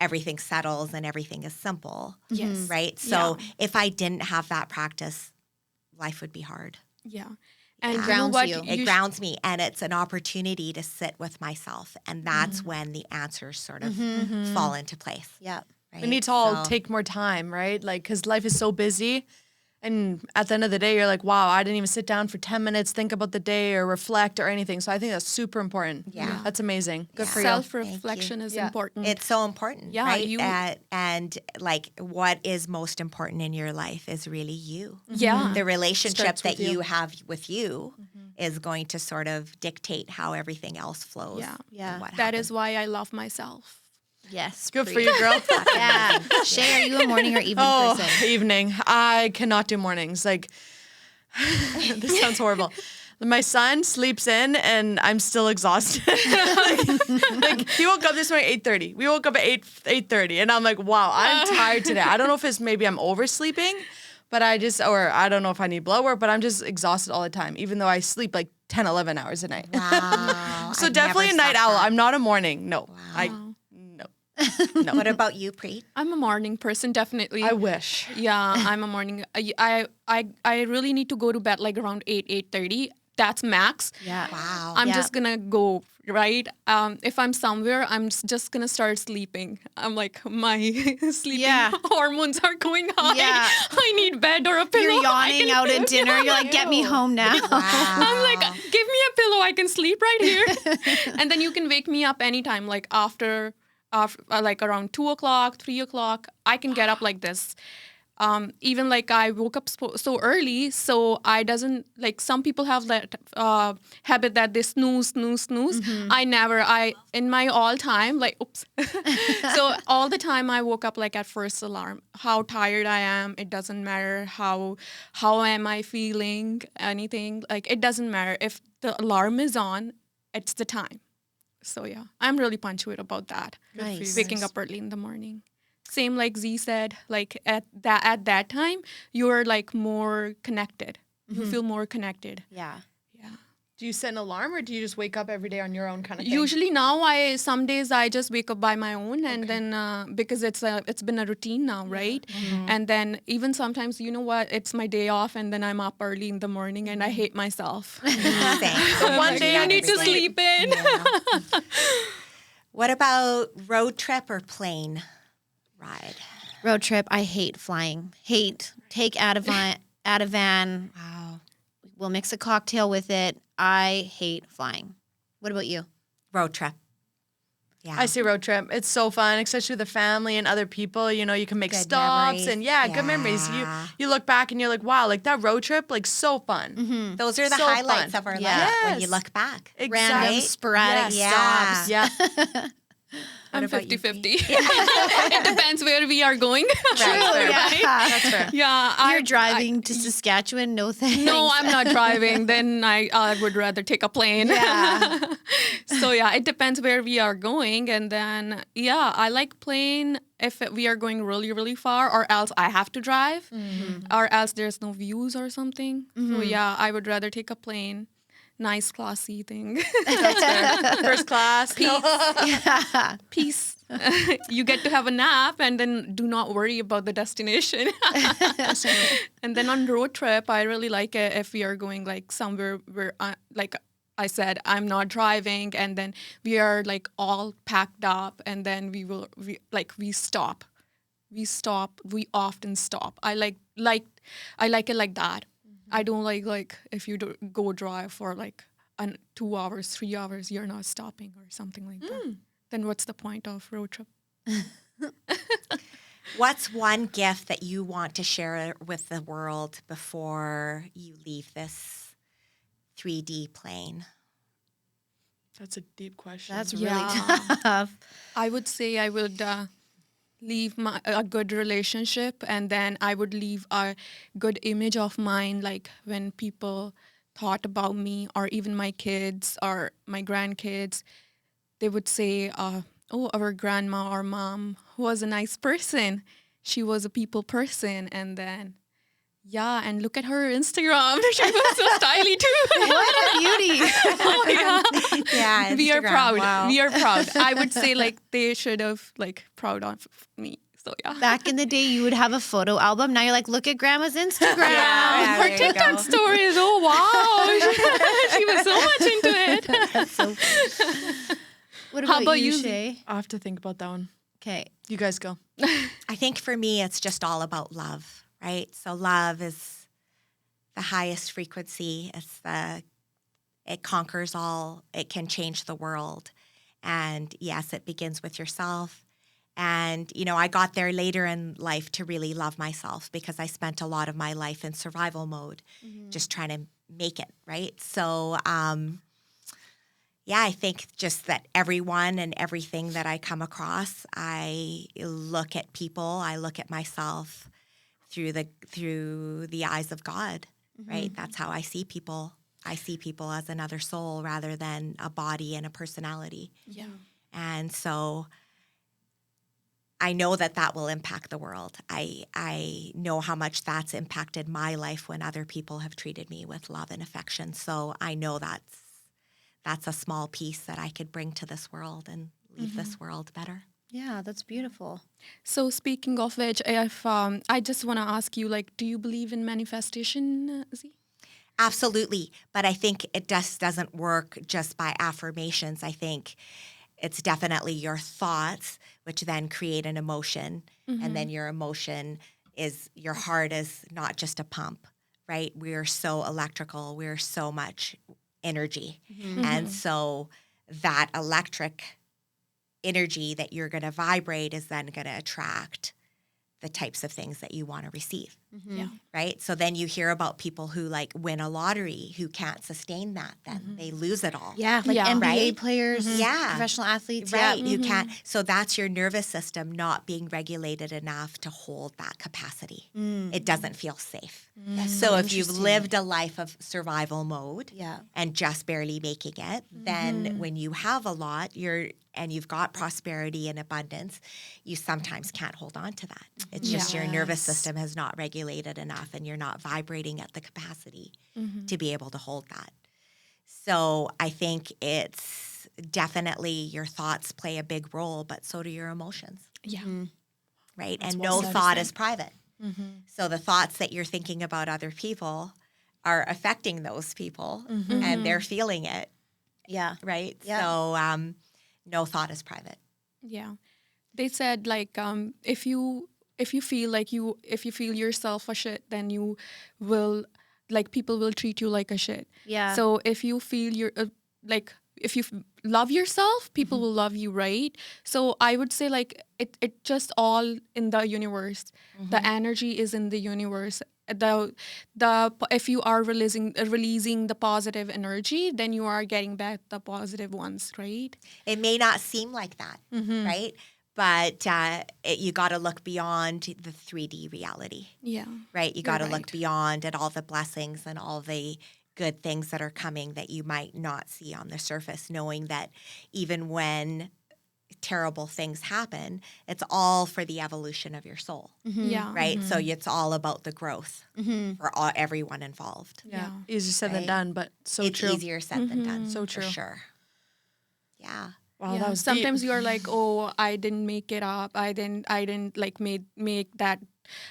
everything settles and everything is simple, Yes. right? So if I didn't have that practice, life would be hard. Yeah. And It you know grounds what? you. It grounds me, and it's an opportunity to sit with myself, and that's Mm-hmm. when the answers sort of fall into place. Yeah. Right? We need to all So- take more time, right? Like, because life is so busy. And at the end of the day, you're like, wow, I didn't even sit down for 10 minutes, think about the day or reflect or anything. So I think that's super important. Yeah. That's amazing. Good for you. Self-reflection is Yeah. important. It's so important, Yeah, right? you- And like, what is most important in your life is really you. yeah. The relationship Starts with that you you. have with you is going to sort of dictate how everything else flows. Yeah. Yeah. and what That happens. is why I love myself. Yes. Good for you, girl. Yeah. Shay, are you a morning or evening Oh, person? evening. I cannot do mornings. Like, this sounds horrible. My son sleeps in and I'm still exhausted. like he woke up this morning at 8:30. We woke up at 8:30 and I'm like, wow, I'm tired today. I don't know if it's maybe I'm oversleeping, but or I don't know if I need blood work, but I'm just exhausted all the time, even though I sleep like 10, 11 hours a night. Wow. So I've definitely a never night slept owl. that. I'm not a morning. No. No. What about you, Preet? I'm a morning person, definitely. I wish. Yeah, I'm a morning. I really need to go to bed like around 8:30. That's max. Yeah. Wow. I'm Yeah. just gonna go, right? If I'm somewhere, I'm just gonna start sleeping. I'm like, my sleeping Yeah. hormones are going high. Yeah. I need bed or a pillow. You're I yawning can- out at dinner. You're like, get me home now. I'm like, give me a pillow. I can sleep right here. And then you can wake me up anytime, like after like around 2 o'clock, 3 o'clock. I can get up like this. Even like I woke up so early, so I doesn't like some people have that habit that they snooze. I never. In my all time, like oops. So all the time I woke up like at first alarm. How tired I am, it doesn't matter. How am I feeling? Anything like it doesn't matter. If the alarm is on, it's the time. So yeah, I'm really punctual about that. Nice. Waking up early in the morning. Same like Z said, like at that time, you're like more connected. You feel more connected. Yeah. Yeah. Do you set an alarm or do you just wake up every day on your own kind of thing? Usually now, some days I just wake up by my own, and then because it's been a routine now, right? And then even sometimes, you know what? It's my day off, and then I'm up early in the morning, and I hate myself. Same. One day You need to sleep in. Yeah. What about road trip or plane ride? Road trip. I hate flying. Take Ativan. Wow. We'll mix a cocktail with it. I hate flying. What about you? Road trip. Yeah. I say road trip. It's so fun, especially with the family and other people. You know, you can make Good stops memories. and good memories. Yeah. You look back and you're like, wow, like that road trip, like so fun. Those are the So highlights fun. of our Yeah. life when you Yes. look back. Random Right? sporadic Yes. stops. Yeah. I'm about you, 50-50. It depends where we are going. That's fair. Yeah, You're driving to Saskatchewan? No thanks. No, I'm not driving. Then I would rather take a plane. Yeah. So yeah, it depends where we are going, and then I like plane if we are going really really far, or else I have to drive, or else there's no views or something. So yeah, I would rather take a plane. Nice classy thing. First class. Peace. You get to have a nap and then do not worry about the destination. And then on road trip, I really like it if we are going like somewhere where, like I said, I'm not driving, and then we are like all packed up, and then we stop. We often stop. I like it like that. I don't like if you go drive for like 2 hours, 3 hours, you're not stopping or something like that. Then what's the point of road trip? What's one gift that you want to share with the world before you leave this 3D plane? That's a deep question. That's really Yeah. tough. I would say I would leave a good relationship, and then I would leave a good image of mine, like when people thought about me, or even my kids or my grandkids, they would say, oh, our grandma or mom was a nice person. She was a people person. And then, and look at her Instagram. She was so stylish too. What a beauty. Oh, yeah. Yeah, We are Instagram, proud. wow. We are proud. I would say like they should have like proud of me. So yeah. Back in the day, you would have a photo album. Now you're like, look at grandma's Instagram. Yeah, Her there you TikTok go. stories. Oh wow, she was so much into it. That's so funny. What How about, about you, you, Shay? I have to think about that one. Okay. You guys go. I think for me, it's just all about love, right? So love is the highest frequency. It conquers all. It can change the world. And yes, it begins with yourself. And, I got there later in life to really love myself because I spent a lot of my life in survival mode, just trying to make it, right? So, I think just that everyone and everything that I come across, I look at people, I look at myself through the eyes of God, right? That's how I see people. I see people as another soul rather than a body and a personality. Yeah. And so I know that will impact the world. I know how much that's impacted my life when other people have treated me with love and affection. So I know that's a small piece that I could bring to this world and leave this world better. Yeah, that's beautiful. So speaking of which, if I just want to ask you, like, do you believe in manifestation, Z? Absolutely. But I think it just doesn't work just by affirmations. I think it's definitely your thoughts, which then create an emotion. And then your emotion your heart is not just a pump, right? We're so electrical. We're so much energy. And so that electric energy that you're going to vibrate is then going to attract the types of things that you want to receive. Yeah. Right? So then you hear about people who like win a lottery who can't sustain that, then they lose it all. Yeah, like Yeah. NBA Right? players, Yeah. professional athletes. Right. Yeah. You can't. So that's your nervous system not being regulated enough to hold that capacity. It doesn't feel safe. So if you've lived a life of survival mode Yeah. and just barely making it, then when you have a lot, and you've got prosperity and abundance, you sometimes can't hold on to that. It's just your nervous system has not regulated enough and you're not vibrating at the capacity to be able to hold that. So I think it's definitely your thoughts play a big role, but so do your emotions, Yeah. right? That's And well no said. thought is private. So the thoughts that you're thinking about other people are affecting those people and they're feeling it, Yeah. right? Yeah. So no thought is private. Yeah. They said like if you feel yourself a shit, then you will, like, people will treat you like a shit. Yeah. So if you feel if you love yourself, people will love you, right? So I would say like it just all in the universe. The energy is in the universe. The if you are releasing the positive energy, then you are getting back the positive ones, right? It may not seem like that, right? But you got to look beyond the 3D reality, Yeah. right? You You're got to look right. beyond at all the blessings and all the good things that are coming that you might not see on the surface, knowing that even when terrible things happen, it's all for the evolution of your soul, Yeah. right? So it's all about the growth for everyone involved. Yeah. Yeah. Easier said than Right? done, but so It's true. easier said than done, So for true. sure. Yeah. Wow, Yeah, that was sometimes deep. you're like, oh, I didn't make it up. I didn't like make that.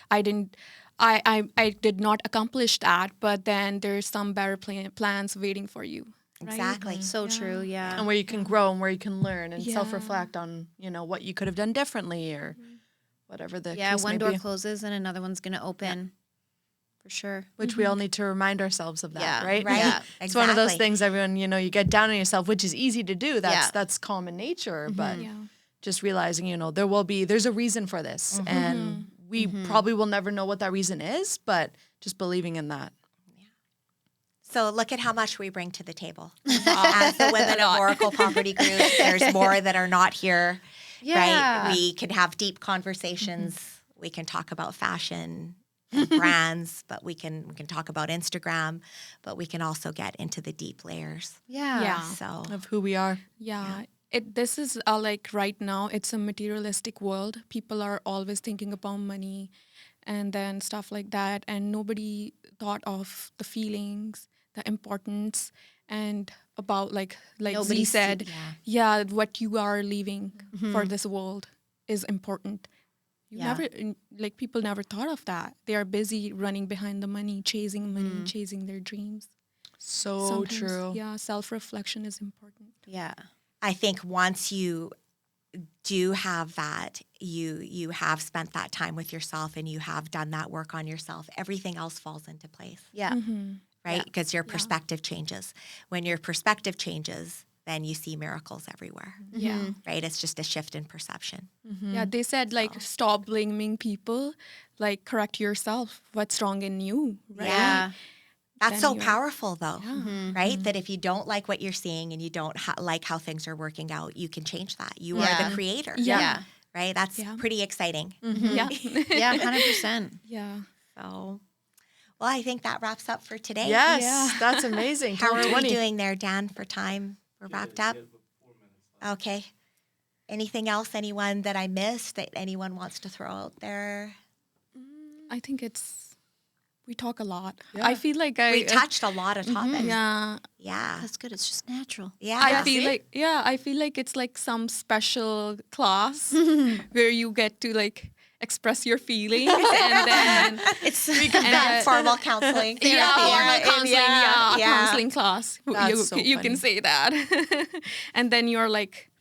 I didn't. I did not accomplish that. But then there's some better plans waiting for you. Right? Exactly. So true. Yeah. And where you can grow and where you can learn and Yeah. self-reflect on, what you could have done differently or whatever the Yeah. case One may door be. closes and another one's going to open. For sure. Which we all need to remind ourselves of that, Yeah. right? Right. Yeah. It's one of those Exactly. things everyone, you get down on yourself, which is easy to do. Yeah. That's common nature, but Yeah. just realizing, there's a reason for this. And we probably will never know what that reason is, but just believing in that. So look at how much we bring to the table. As the women of Oracle Property Group, there's more that are not here, Yeah. right? We can have deep conversations. We can talk about fashion and brands, but we can talk about Instagram, but we can also get into the deep layers. Yeah. Yeah. So Of who we are. Yeah. This is like right now, it's a materialistic world. People are always thinking about money and then stuff like that. And nobody thought of the feelings, the importance, and about like Nobody Z said, yeah. what you are leaving for this world is important. You Yeah. people never thought of that. They are busy running behind the money, chasing money, chasing their dreams. So Sometimes, true. yeah, self-reflection is important. Yeah. I think once you do have that, you have spent that time with yourself and you have done that work on yourself, everything else falls into place, Yeah. right? Yeah. Because your perspective changes. When your perspective changes, then you see miracles everywhere, Yeah. right? It's just a shift in perception. Yeah, they said like stop blaming people, like correct yourself. What's wrong in you, right? Yeah. That's Then so you're- powerful, though, right? That if you don't like what you're seeing and you don't like how things are working out, you can change that. You are Yeah. the creator, Yeah. right? That's Yeah. pretty exciting. Yeah. Yeah. 100%. Yeah. So, well, I think that wraps up for today. Yes, Yeah. that's amazing. How are we 20. doing there, Dan, for time? We're wrapped up? Okay. Anything else, anyone that I missed that anyone wants to throw out there? I think we talk a lot. Yeah. I feel like We touched a lot of topics. yeah. Yeah. That's good. It's just natural. Yeah. I feel like it's like some special class where you get to like express your feelings and then It's That formal counseling. yeah, therapy, formal right? counseling, yeah, counseling class. That's so You funny. can say that, and then you're like,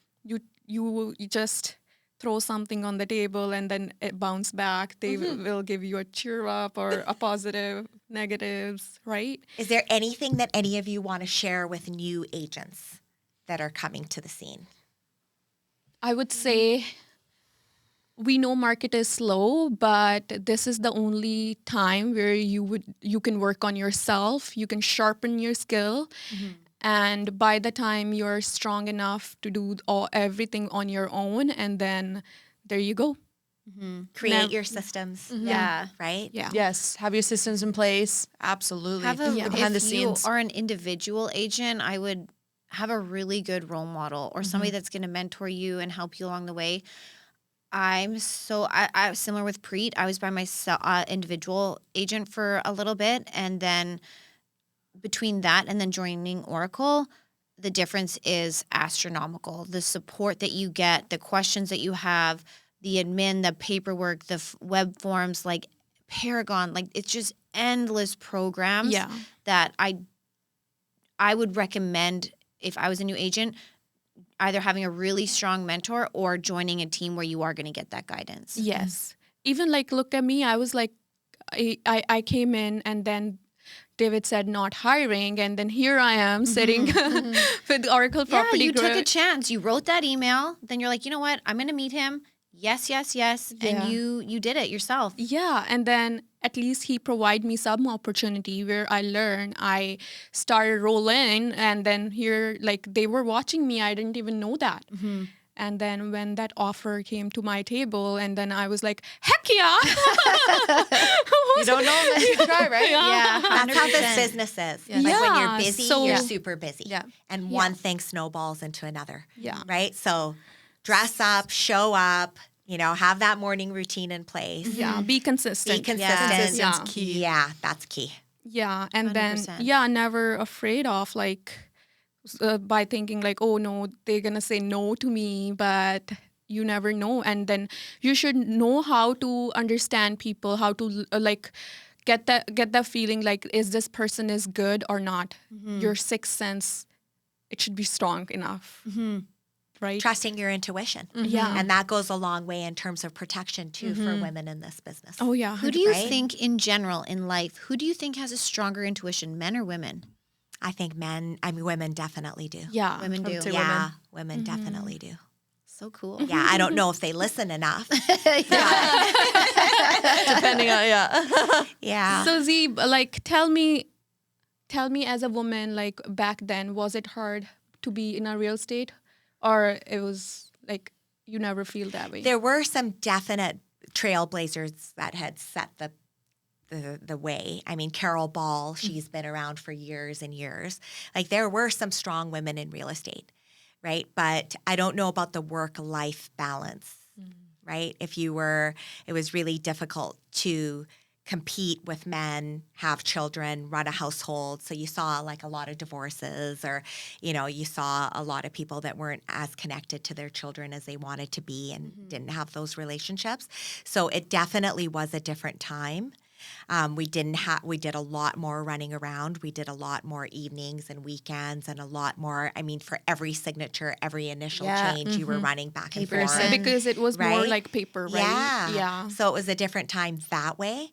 you just throw something on the table and then it bounce back. They will give you a cheer up or a positive, negatives, right? Is there anything that any of you want to share with new agents that are coming to the scene? I would say we know market is slow, but this is the only time where you can work on yourself, you can sharpen your skill, and by the time you're strong enough to do everything on your own, and then there you go. Create your systems, yeah. right? Yeah. Yes, have your systems in place. Absolutely. Have a, Behind the if you scenes. are an individual agent, I would have a really good role model or somebody that's going to mentor you and help you along the way. I'm similar with Preet. I was by myself, individual agent for a little bit, and then between that and then joining Oracle, the difference is astronomical. The support that you get, the questions that you have, the admin, the paperwork, the web forms, like Paragon, like it's just endless programs Yeah. that I would recommend if I was a new agent, either having a really strong mentor or joining a team where you are going to get that guidance. Yes. Even like look at me, I was like I came in and then David said not hiring, and then here I am sitting with Oracle Yeah, Property you Group. took a chance. You wrote that email. Then you're like, you know what? I'm going to meet him. Yes, yes, yes. Yeah. And you did it yourself. Yeah, and then at least he provided me some opportunity where I learned. I started rolling, and then here, like, they were watching me. I didn't even know that. And then when that offer came to my table, and then I was like, heck yeah. You don't know unless you try, right? Yeah, That's how this 100%. business is. Like when you're Yeah, busy, so- you're super busy. Yeah. And one thing snowballs into another. Yeah. Right? So dress up, show up, have that morning routine in place. Yeah, be consistent. Be consistent. Consistent's key. Yeah, that's key. Yeah, and then 100%. never afraid of like by thinking like, oh no, they're gonna say no to me, but you never know. And then you should know how to understand people, how to like get that feeling like, is this person is good or not? Your sixth sense, it should be strong enough, right? Trusting your intuition. Yeah. And that goes a long way in terms of protection too for women in this business. Oh yeah. Who do you Right? think in general in life, who do you think has a stronger intuition, men or women? I think women definitely do. Yeah. Women do. would say Yeah, women definitely do. So cool. Yeah, I don't know if they listen enough. Depending on, Yeah. So Z, like, tell me as a woman, like back then, was it hard to be in a real estate, or it was like you never feel that way? There were some definite trailblazers that had set the way. I mean, Carol Ball, she's been around for years and years. Like there were some strong women in real estate, right? But I don't know about the work-life balance, right? It was really difficult to compete with men, have children, run a household. So you saw like a lot of divorces, or, you saw a lot of people that weren't as connected to their children as they wanted to be and didn't have those relationships. So it definitely was a different time. We did a lot more running around. We did a lot more evenings and weekends and a lot more, for every signature, every initial change, you were running back and Papers forth. and- Because it was more Right? like paper, right? Yeah. So it was a different time that way.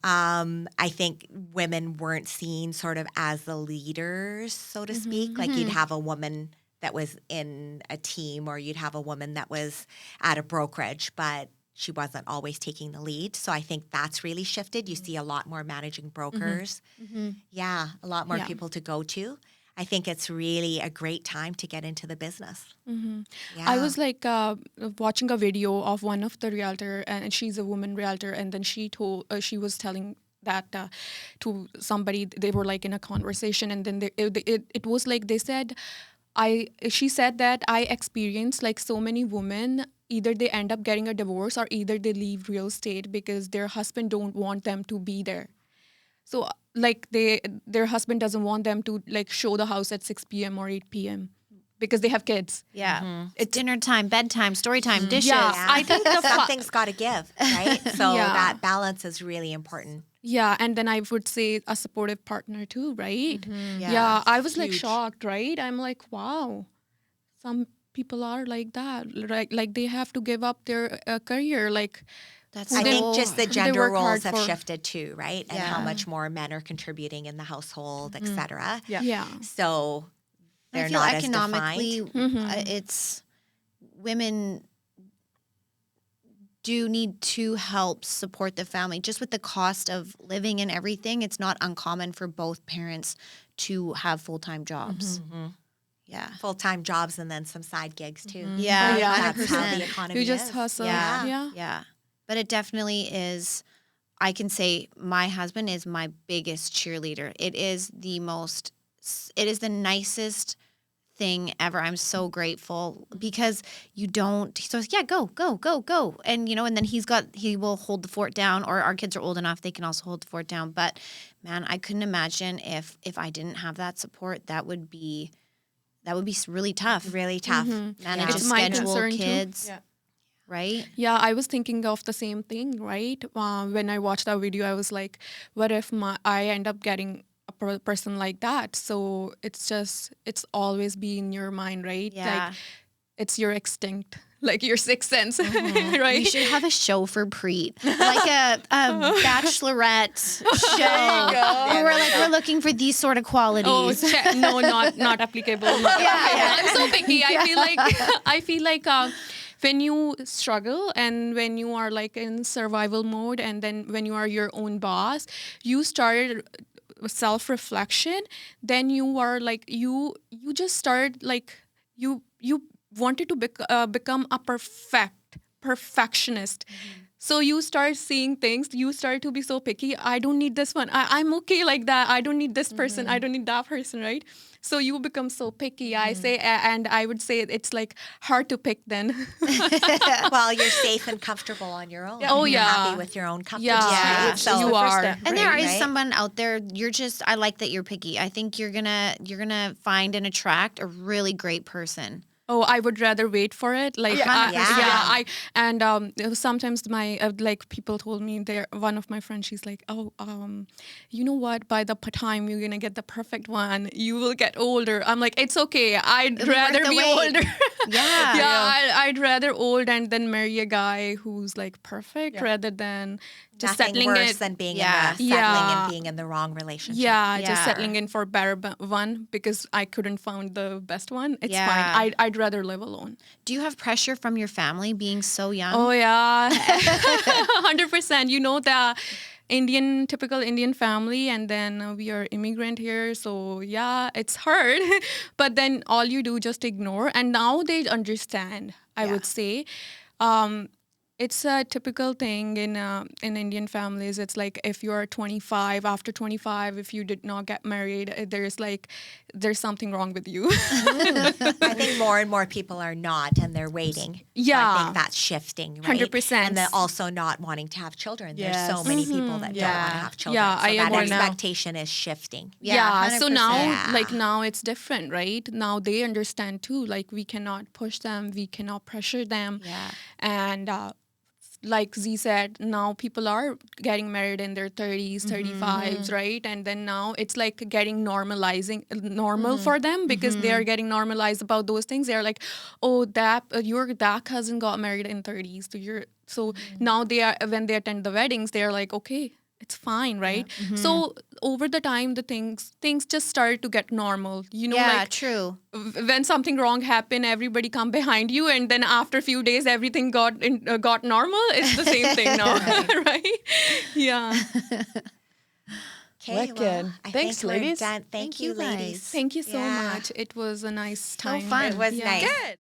I think women weren't seen sort of as the leaders, so to speak. Like you'd have a woman that was in a team, or you'd have a woman that was at a brokerage, but she wasn't always taking the lead. So I think that's really shifted. You see a lot more managing brokers. Yeah, a lot more Yeah. people to go to. I think it's really a great time to get into the business. Yeah. I was like watching a video of one of the realtor, and she's a woman realtor, and then she was telling that to somebody. They were like in a conversation, and then it was like they said, she said that I experienced like so many women, either they end up getting a divorce or either they leave real estate because their husband don't want them to be there. So like their husband doesn't want them to like show the house at 6 p.m. or 8 p.m. because they have kids. Yeah. It's dinner time, bedtime, story time, dishes. Yeah. I think something's got to give, right? So Yeah. that balance is really important. Yeah, and then I would say a supportive partner too, right? Yeah. Yeah, I was like huge. shocked, right? I'm like, wow, some people are like that, like they have to give up their career, like. That's I so think just the They gender work roles hard have for- shifted too, right? And how Yeah. much more men are contributing in the household, et cetera. Yeah. So they're I feel not economically, as defined. it's women do need to help support the family. Just with the cost of living and everything, it's not uncommon for both parents to have full-time jobs. Yeah. Full-time jobs and then some side gigs too. Yeah, Yeah. That's how the 100%. economy You just is. hustle. Yeah. Yeah. Yeah. But it definitely is. I can say my husband is my biggest cheerleader. It is the nicest thing ever. I'm so grateful because you don't, he says, yeah, go. And, and then he will hold the fort down, or our kids are old enough, they can also hold the fort down. But man, I couldn't imagine if I didn't have that support, that would be really tough. Really tough. Manage It's a my schedule, concern too. kids, Yeah. right? Yeah, I was thinking of the same thing, right? When I watched that video, I was like, what if I end up getting a person like that? So it's always be in your mind, right? Yeah. Like it's your extinct, like your sixth sense, right? We should have a show for Preet, like a bachelorette show. Where we're looking for these sort of qualities. No, not applicable. Yeah. I'm so picky. I feel like when you struggle and when you are like in survival mode, and then when you are your own boss, you start self-reflection. Then you are like you just start like you wanted to become a perfectionist. So you start seeing things, you start to be so picky. I don't need this one. I'm okay like that. I don't need this person. I don't need that person, right? So you become so picky, I say, and I would say it's like hard to pick then. Well, you're safe and comfortable on your own. Oh, You're yeah. happy with your own company. Yeah. Right? So You are. And there is right? someone out there. I like that you're picky. I think you're gonna find and attract a really great person. Oh, I would rather wait for it. Like, Yeah. Sometimes my like people told me one of my friends, she's like, oh, you know what? By the time you're gonna get the perfect one, you will get older. I'm like, it's okay. I'd rather worth the be wait. older. Yeah. I'd rather old and then marry a guy who's like perfect rather than just nothing settling worse it. than being Yeah. settling Yeah. and being in the wrong relationship. Yeah, Yeah. just settling in for better one because I couldn't find the best one. It's Yeah. fine. I'd rather live alone. Do you have pressure from your family being so young? Oh yeah, 100%. You know the typical Indian family, and then we are immigrant here, so yeah, it's hard. But then all you do just ignore, and now they understand. I would say. It's a typical thing in Indian families. It's like if you're 25, after 25, if you did not get married, there's something wrong with you. I think more and more people are not, and they're waiting. So I Yeah. think that's shifting, right? 100%. And then also not wanting to have children. There's so Yes. many people that don't want to have children. Yeah, so I that agree now. expectation is shifting. Yeah, So 100%. now, Yeah. now it's different, right? Now they understand too. Like we cannot push them, we cannot pressure them. Yeah. And like Z said, now people are getting married in their 30s, 35s, right? And then now it's like getting normal for them because they are getting normalized about those things. They're like, oh, your cousin got married in 30s. So now they are, when they attend the weddings, they're like, okay, it's fine, right? So over the time, the things just started to get normal. You know, Yeah, like true. when something wrong happened, everybody come behind you, and then after a few days, everything got normal. It's the same thing now, right? Yeah. Okay, well, Wicked. I Thanks, think we're ladies. done. Thank you, you, guys. ladies. Thank you so Yeah. much. It was a nice time. fun. It was Yeah. nice. Good.